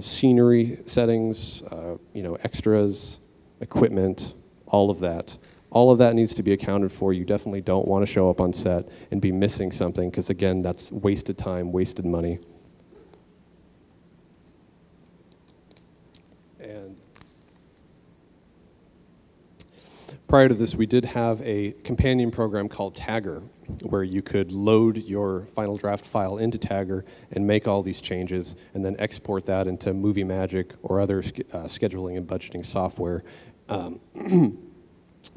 B: scenery settings, extras, equipment, all of that. All of that needs to be accounted for. You definitely don't want to show up on set and be missing something, because again, that's wasted time, wasted money. And prior to this, we did have a companion program called Tagger, where you could load your final draft file into Tagger and make all these changes, and then export that into Movie Magic or other scheduling and budgeting software.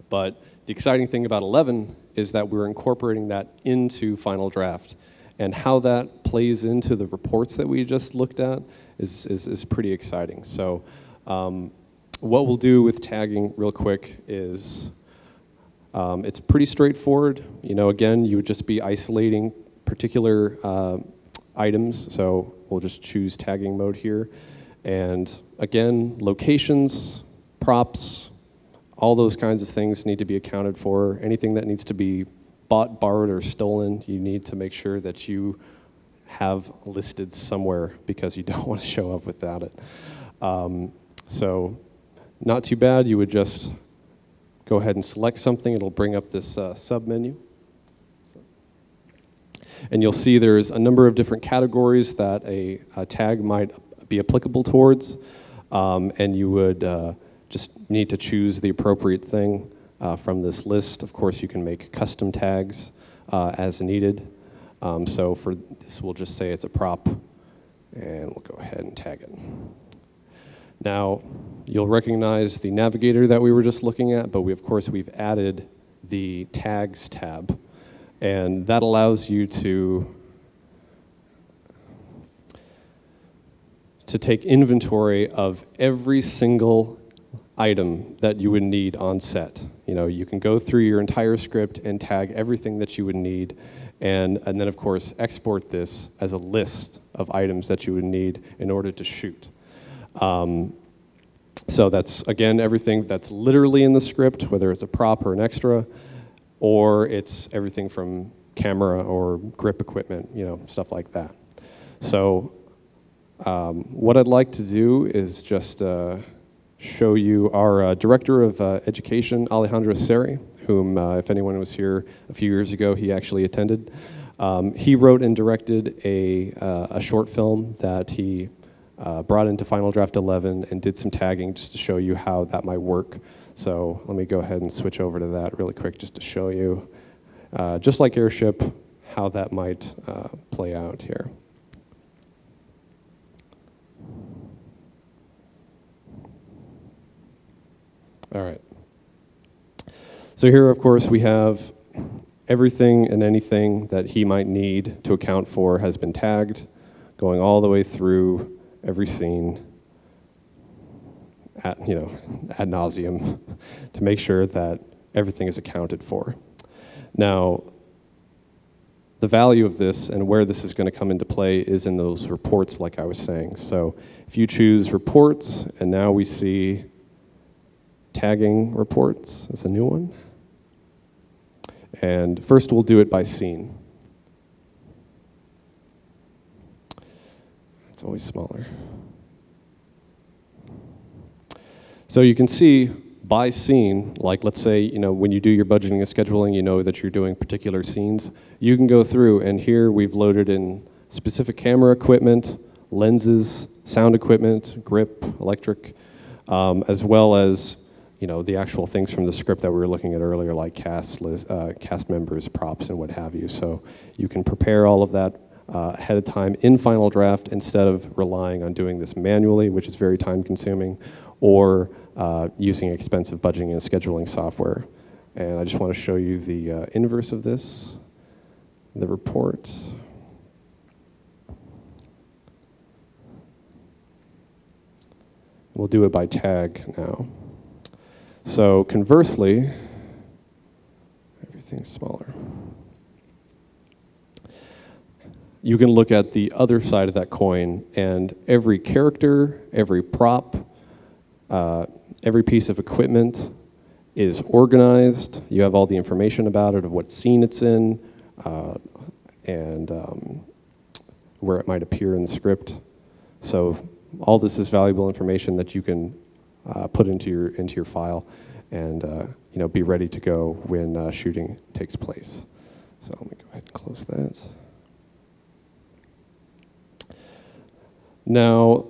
B: But the exciting thing about 11 is that we're incorporating that into Final Draft. And how that plays into the reports that we just looked at is pretty exciting. So what we'll do with tagging real quick is it's pretty straightforward. Again, you would just be isolating particular items. So we'll just choose tagging mode here. And again, locations, props, all those kinds of things need to be accounted for. Anything that needs to be bought, borrowed, or stolen, you need to make sure that you have listed somewhere, because you don't want to show up without it. So not too bad. You would just go ahead and select something. It'll bring up this sub-menu. And you'll see there's a number of different categories that a tag might be applicable towards. And you would just need to choose the appropriate thing from this list. Of course, you can make custom tags as needed. So for this, we'll just say it's a prop, and we'll go ahead and tag it. Now, you'll recognize the navigator that we were just looking at, but of course, we've added the Tags tab, and that allows you to take inventory of every single item that you would need on set. You can go through your entire script and tag everything that you would need, and then of course export this as a list of items that you would need in order to shoot. So that's, again, everything that's literally in the script, whether it's a prop or an extra, or it's everything from camera or grip equipment, stuff like that. So what I'd like to do is just show you our Director of Education, Alejandro Seri, whom, if anyone was here a few years ago, he actually attended. He wrote and directed a short film that he brought into Final Draft 11 and did some tagging just to show you how that might work. So let me go ahead and switch over to that really quick just to show you, just like Airship, how that might play out here. All right. So here, of course, we have everything and anything that he might need to account for has been tagged, going all the way through every scene ad nauseum to make sure that everything is accounted for. Now, the value of this and where this is going to come into play is in those reports, like I was saying. So if you choose reports, and now we see tagging reports as a new one. And first we'll do it by scene. It's always smaller. So you can see by scene, like let's say, when you do your budgeting and scheduling, that you're doing particular scenes. You can go through, and here we've loaded in specific camera equipment, lenses, sound equipment, grip, electric, as well as the actual things from the script that we were looking at earlier, like cast members, props, and what have you. So you can prepare all of that ahead of time in Final Draft instead of relying on doing this manually, which is very time-consuming, or using expensive budgeting and scheduling software. And I just want to show you the inverse of this, the report. We'll do it by tag now. So conversely, everything's smaller. You can look at the other side of that coin, and every character, every prop, every piece of equipment is organized. You have all the information about it, of what scene it's in, and where it might appear in the script. So all this is valuable information that you can put into your file, and you know, be ready to go when shooting takes place. So let me go ahead and close that. Now,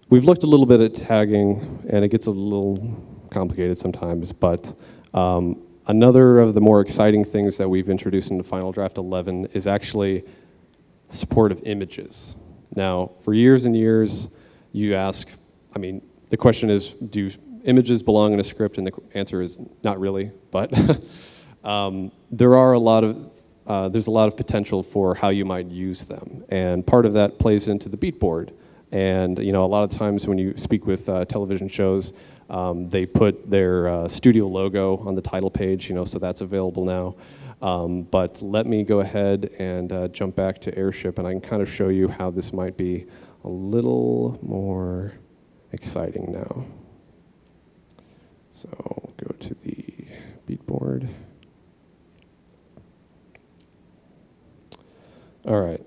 B: we've looked a little bit at tagging, and it gets a little complicated sometimes, but another of the more exciting things that we've introduced into Final Draft 11 is actually support of images. Now, for years and years, you ask, I mean, the question is, do images belong in a script? And the answer is not really, but there's a lot of potential for how you might use them. And part of that plays into the beat board. And you know, a lot of times when you speak with television shows, they put their studio logo on the title page, you know, so that's available now. But let me go ahead and jump back to Airship, and I can kind of show you how this might be a little more exciting now. So go to the beat board. All right.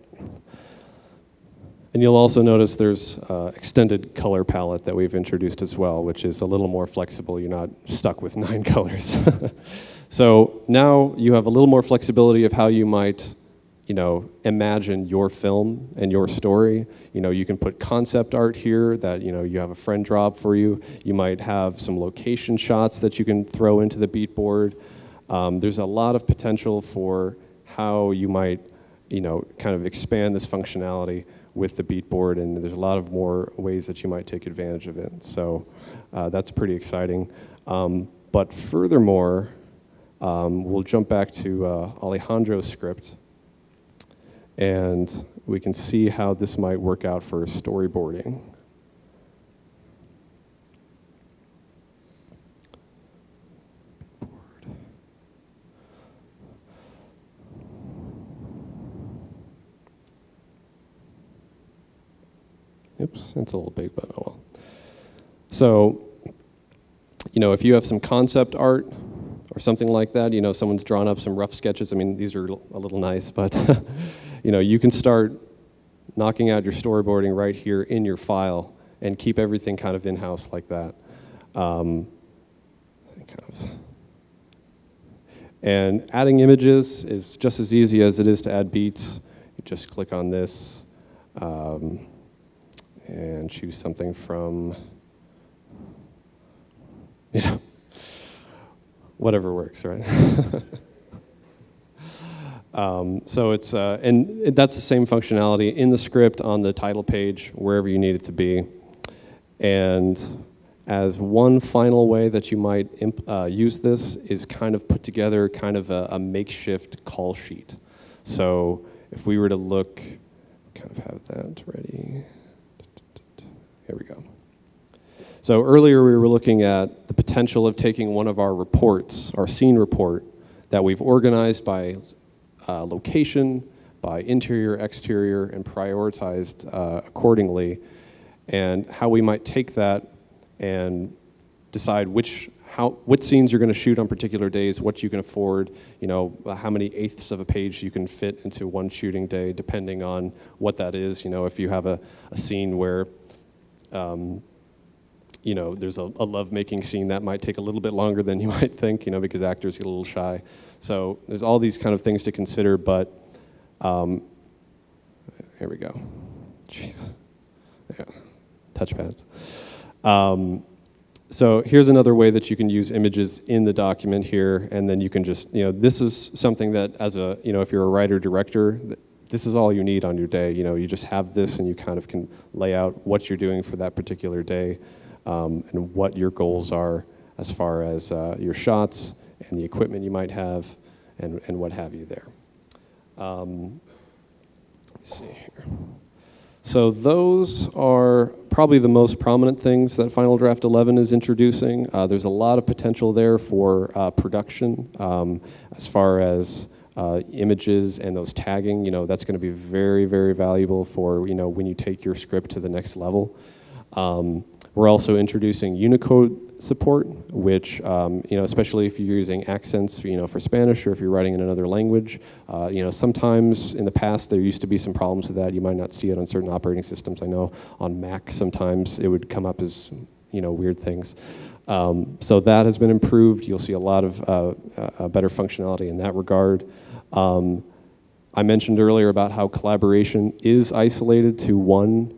B: And you'll also notice there's extended color palette that we've introduced as well, which is a little more flexible. You're not stuck with 9 colors. So now you have a little more flexibility of how you might, you know, imagine your film and your story. You know, you can put concept art here that, you know, you have a friend draw up for you. You might have some location shots that you can throw into the beat board. There's a lot of potential for how you might, you know, kind of expand this functionality with the beat board, and there's a lot of more ways that you might take advantage of it. So that's pretty exciting. But furthermore, we'll jump back to Alejandro's script, and we can see how this might work out for storyboarding. Oops, it's a little big, but oh well. So, you know, if you have some concept art or something like that, you know, someone's drawn up some rough sketches. I mean, these are a little nice, but, you know, you can start knocking out your storyboarding right here in your file and keep everything kind of in-house like that. And adding images is just as easy as it is to add beats. You just click on this. And choose something from, you know, whatever works, right? So it's, and that's the same functionality in the script, on the title page, wherever you need it to be. And as one final way that you might use this is kind of put together kind of a makeshift call sheet. So if we were to look, kind of have that ready. Here we go. So earlier we were looking at the potential of taking one of our reports, our scene report, that we've organized by location, by interior, exterior, and prioritized accordingly, and how we might take that and decide what scenes you're going to shoot on particular days, what you can afford, you know, how many eighths of a page you can fit into one shooting day, depending on what that is. You know, if you have a scene where you know, there's a love-making scene that might take a little bit longer than you might think, you know, because actors get a little shy. So there's all these kind of things to consider, but here we go. Jeez. Yeah, touchpads. So here's another way that you can use images in the document here, and then you can just, you know, this is something that as a, you know, if you're a writer-director, this is all you need on your day. You know, you just have this and you kind of can lay out what you're doing for that particular day, and what your goals are as far as your shots and the equipment you might have and what have you there. Let's see here. So those are probably the most prominent things that Final Draft 11 is introducing. There's a lot of potential there for production as far as images and those tagging. You know, that's going to be very, very valuable for, you know, when you take your script to the next level. We're also introducing Unicode support, which, especially if you're using accents, for Spanish, or if you're writing in another language. Sometimes in the past there used to be some problems with that. You might not see it on certain operating systems. I know on Mac sometimes it would come up as, weird things. So that has been improved. You'll see a lot of better functionality in that regard. I mentioned earlier about how collaboration is isolated to one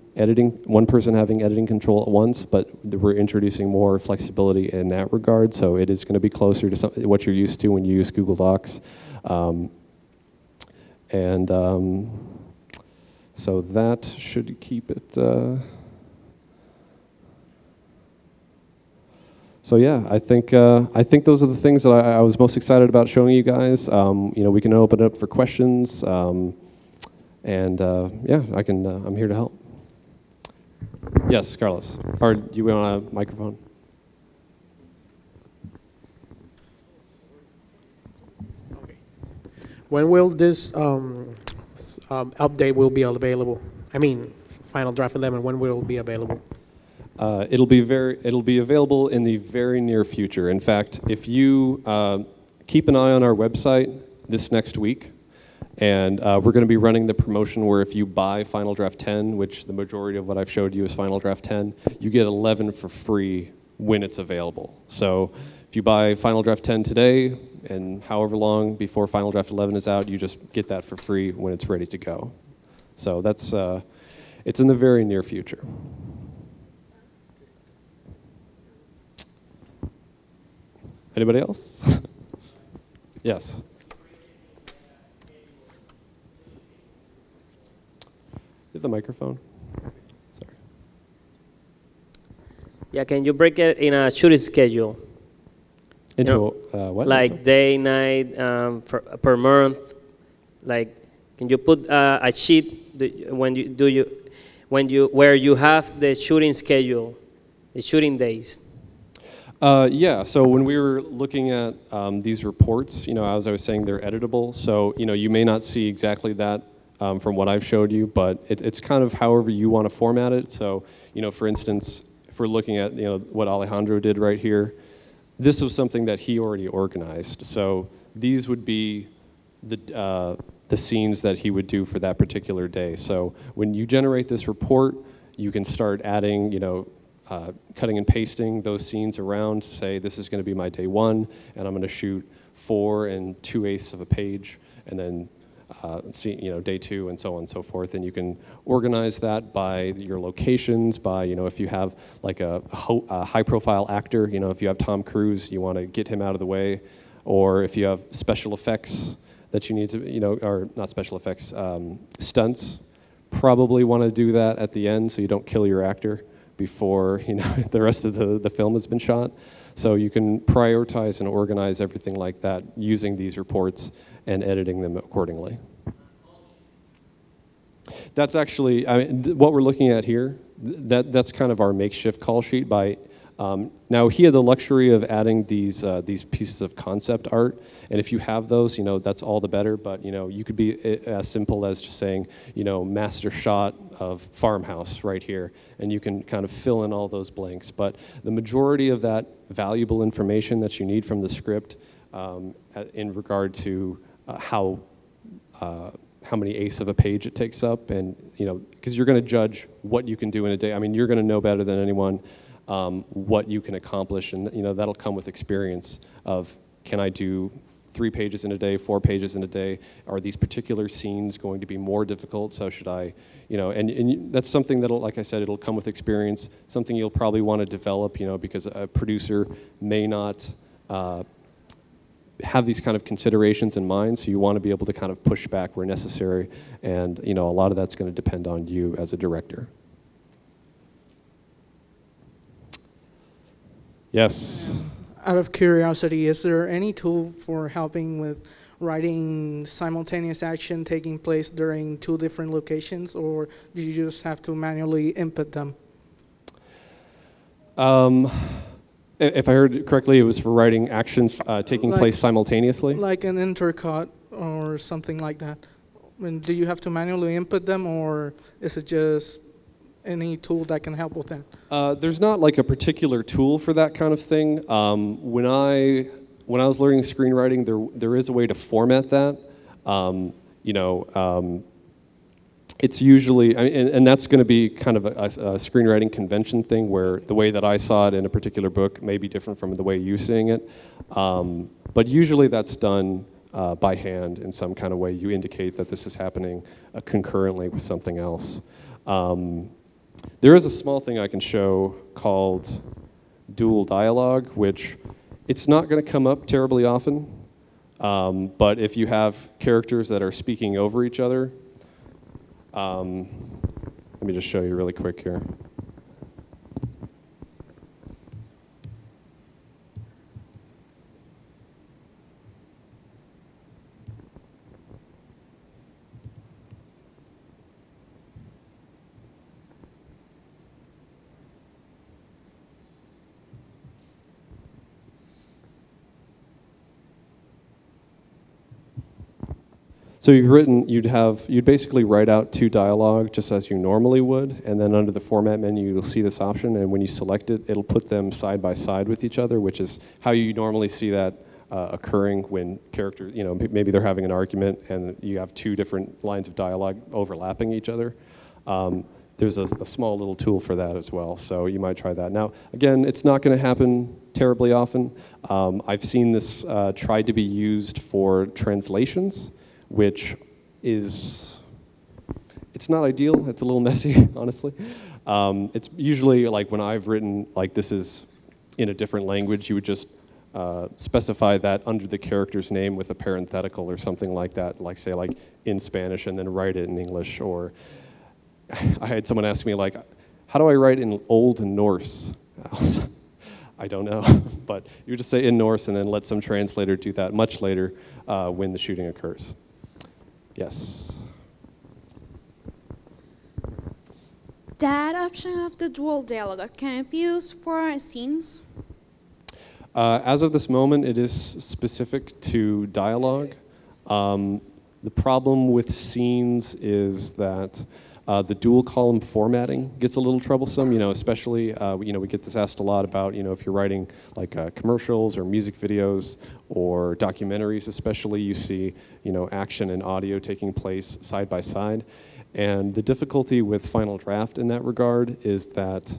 B: person having editing control at once, but we're introducing more flexibility in that regard, so it is going to be closer to what you're used to when you use Google Docs. So that should keep it. So yeah, I think those are the things that I was most excited about showing you guys. We can open it up for questions, yeah, I'm here to help. Yes, Carlos. Or do you want a microphone?
C: Okay. When will this update will be available? I mean, Final Draft 11. When will it be available?
B: It'll be available in the very near future. In fact, if you keep an eye on our website this next week, and we're going to be running the promotion where if you buy Final Draft 10, which the majority of what I've showed you is Final Draft 10, you get 11 for free when it's available. So if you buy Final Draft 10 today, and however long before Final Draft 11 is out, you just get that for free when it's ready to go. So that's, it's in the very near future. Anybody else? Yes. Get the microphone. Sorry.
D: Yeah, can you break it in a shooting schedule?
B: Into what?
D: Like day, night, per month. Like, can you put a sheet where you have the shooting schedule, the shooting days?
B: Yeah, so when we were looking at these reports, as I was saying, they're editable. So, you may not see exactly that from what I've showed you, but it's kind of however you want to format it. So, for instance, if we're looking at, what Alejandro did right here, this was something that he already organized. So these would be the scenes that he would do for that particular day. So when you generate this report, you can start adding, cutting and pasting those scenes around, say this is going to be my day 1, and I'm going to shoot 4 2/8 of a page, and then day 2, and so on and so forth. And you can organize that by your locations, by, if you have like a high-profile actor, if you have Tom Cruise, you want to get him out of the way, or if you have special effects that you need to, or not special effects, stunts, probably want to do that at the end so you don't kill your actor before, the rest of the film has been shot. So you can prioritize and organize everything like that using these reports and editing them accordingly. That's actually, what we're looking at here, that's kind of our makeshift call sheet. Now he had the luxury of adding these pieces of concept art, and if you have those, that's all the better, but you could be as simple as just saying, master shot of farmhouse right here, and you can kind of fill in all those blanks. But the majority of that valuable information that you need from the script in regard to how many eighths of a page it takes up, and because you're going to judge what you can do in a day. You're going to know better than anyone what you can accomplish, and that'll come with experience of, can I do 3 pages in a day, 4 pages in a day? Are these particular scenes going to be more difficult? So should I, and that's something that'll, like I said, it'll come with experience, something you'll probably want to develop, because a producer may not have these kind of considerations in mind, so you want to be able to kind of push back where necessary, and a lot of that's going to depend on you as a director. Yes.
E: Out of curiosity, is there any tool for helping with writing simultaneous action taking place during 2 different locations, or do you just have to manually input them?
B: If I heard it correctly, it was for writing actions taking place simultaneously?
E: Like an intercut or something like that. Do you have to manually input them, or is it just any tool that can help with that?
B: There's not like a particular tool for that kind of thing. When I was learning screenwriting, there is a way to format that. It's usually, and that's going to be kind of a screenwriting convention thing where the way that I saw it in a particular book may be different from the way you're seeing it. But usually that's done by hand in some kind of way. You indicate that this is happening concurrently with something else. There is a small thing I can show called dual dialogue, which it's not going to come up terribly often. But if you have characters that are speaking over each other, let me just show you really quick here. So you'd basically write out two dialogue just as you normally would, and then under the format menu you'll see this option, and when you select it, it'll put them side by side with each other, which is how you normally see that occurring when characters, maybe they're having an argument and you have two different lines of dialogue overlapping each other. There's a small little tool for that as well, so you might try that. Now, again, it's not going to happen terribly often. I've seen this tried to be used for translations, which it's not ideal. It's a little messy, honestly. It's usually like when I've written, like this is in a different language, you would just specify that under the character's name with a parenthetical or something like that, like say like in Spanish and then write it in English. Or I had someone ask me like, how do I write in Old Norse? I don't know, but you would just say in Norse and then let some translator do that much later when the shooting occurs. Yes.
F: That option of the dual dialogue, can it be used for scenes?
B: As of this moment, it is specific to dialogue. The problem with scenes is that the dual column formatting gets a little troublesome, especially, we get this asked a lot about, if you're writing like commercials or music videos or documentaries especially, you see, action and audio taking place side by side. And the difficulty with Final Draft in that regard is that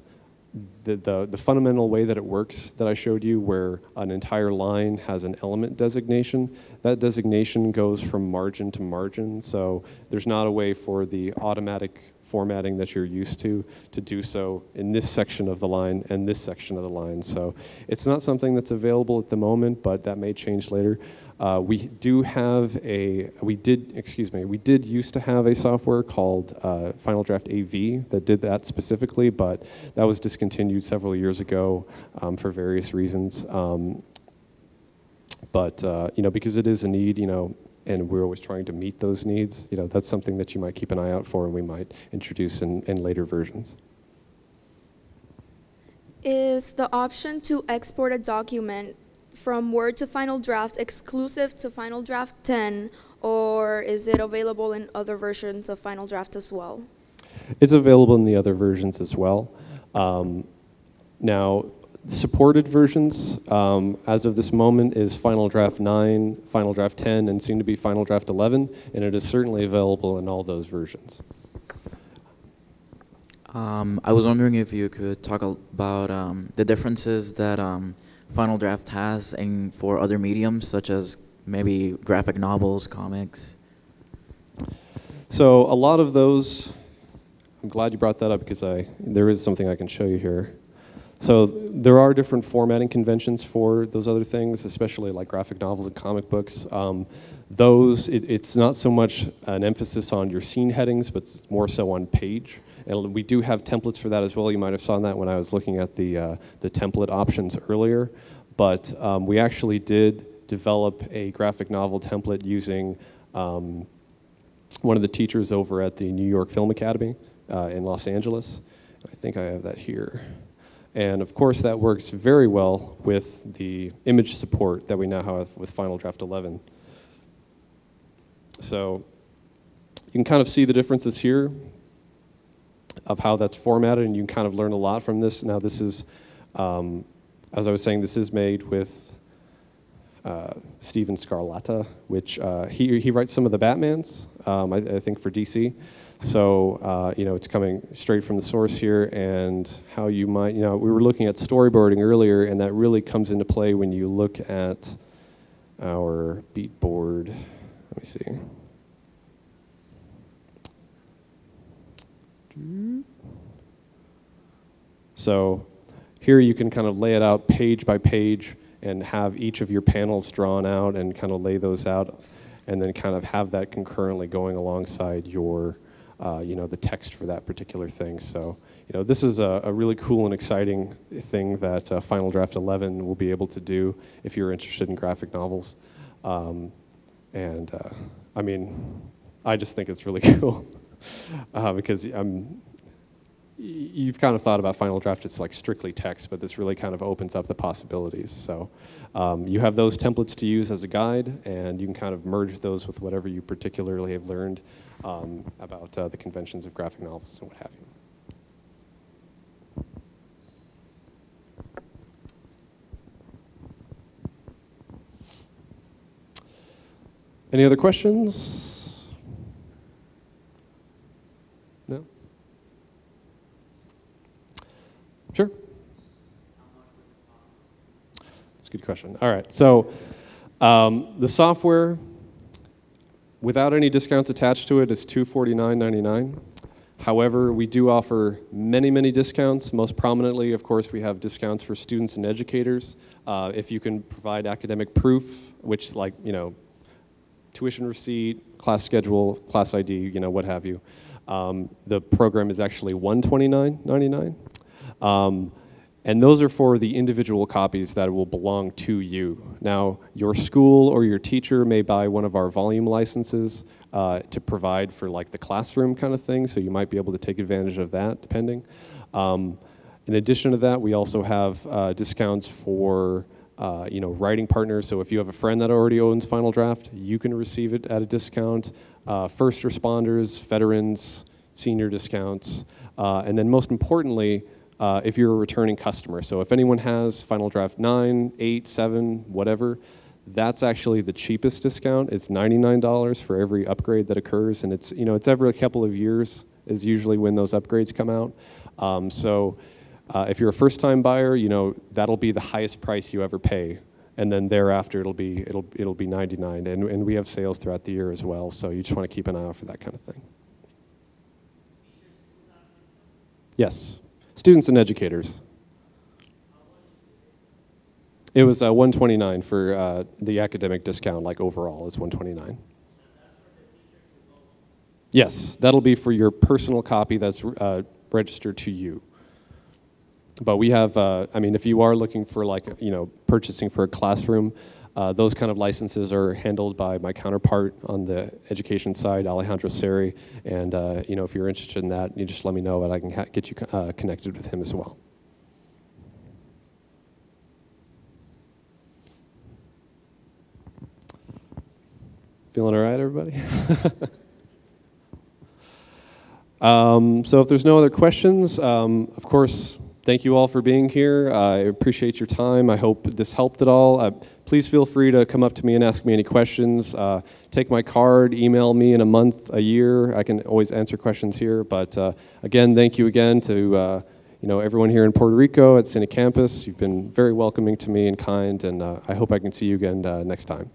B: the fundamental way that it works that I showed you, where an entire line has an element designation, that designation goes from margin to margin. So there's not a way for the automatic formatting that you're used to do so in this section of the line and this section of the line. So it's not something that's available at the moment, but that may change later. We did used to have a software called Final Draft AV that did that specifically, but that was discontinued several years ago for various reasons. Because it is a need, and we're always trying to meet those needs, that's something that you might keep an eye out for and we might introduce in later versions.
G: Is the option to export a document from Word to Final Draft exclusive to Final Draft 10, or is it available in other versions of Final Draft as well?
B: It's available in the other versions as well. Now, supported versions, as of this moment, is Final Draft 9, Final Draft 10, and soon to be Final Draft 11, and it is certainly available in all those versions.
H: I was wondering if you could talk about the differences that Final Draft has for other mediums, such as maybe graphic novels, comics.
B: So a lot of those, I'm glad you brought that up because there is something I can show you here. So there are different formatting conventions for those other things, especially like graphic novels and comic books. It's not so much an emphasis on your scene headings, but it's more so on page. And we do have templates for that as well. You might have seen that when I was looking at the template options earlier. But we actually did develop a graphic novel template using one of the teachers over at the New York Film Academy in Los Angeles. I think I have that here. And of course, that works very well with the image support that we now have with Final Draft 11. So you can kind of see the differences here. of how that's formatted, and you can kind of learn a lot from this. Now this is, as I was saying, this is made with Steven Scarlatta, which he writes some of the Batmans, I think for DC. So, you know, it's coming straight from the source here, and how you might, you know, we were looking at storyboarding earlier, and that really comes into play when you look at our beat board. Let me see. So here you can kind of lay it out page by page and have each of your panels drawn out and kind of lay those out, and then kind of have that concurrently going alongside your, you know, the text for that particular thing. So, you know, this is a really cool and exciting thing that Final Draft 11 will be able to do if you're interested in graphic novels. I mean, I just think it's really cool because you've kind of thought about Final Draft, it's like strictly text, but this really kind of opens up the possibilities. So you have those templates to use as a guide, and you can kind of merge those with whatever you particularly have learned about the conventions of graphic novels and what have you. Any other questions? No? Sure. That's a good question. All right, so the software, without any discounts attached to it, is $249.99. However, we do offer many, many discounts. Most prominently, of course, we have discounts for students and educators. If you can provide academic proof, which, like, you know, tuition receipt, class schedule, class ID, you know, what have you. The program is actually $129.99. And those are for the individual copies that will belong to you. Now, your school or your teacher may buy one of our volume licenses to provide for like the classroom kind of thing, so you might be able to take advantage of that, depending. In addition to that, we also have discounts for you know, writing partners. So if you have a friend that already owns Final Draft, you can receive it at a discount. First responders, veterans, senior discounts, and then most importantly, if you're a returning customer. So if anyone has Final Draft 9, 8, 7, whatever, that's actually the cheapest discount. It's $99 for every upgrade that occurs, and it's, you know, it's every couple of years is usually when those upgrades come out. If you're a first-time buyer, you know, that'll be the highest price you ever pay, and then thereafter it'll be $99, and we have sales throughout the year as well. So you just want to keep an eye out for that kind of thing. Yes, students and educators. It was $129 for the academic discount. Like overall, is $129. Yes, that'll be for your personal copy that's registered to you. But we have, I mean, if you are looking for, like, you know, purchasing for a classroom, those kind of licenses are handled by my counterpart on the education side, Alejandro Seri. And, you know, if you're interested in that, you just let me know and I can get you connected with him as well. Feeling all right, everybody? So if there's no other questions, of course, thank you all for being here. I appreciate your time. I hope this helped at all. Please feel free to come up to me and ask me any questions. Take my card, email me in a month, a year. I can always answer questions here. But again, thank you again to you know, everyone here in Puerto Rico at Cine Campus. You've been very welcoming to me and kind, and I hope I can see you again next time.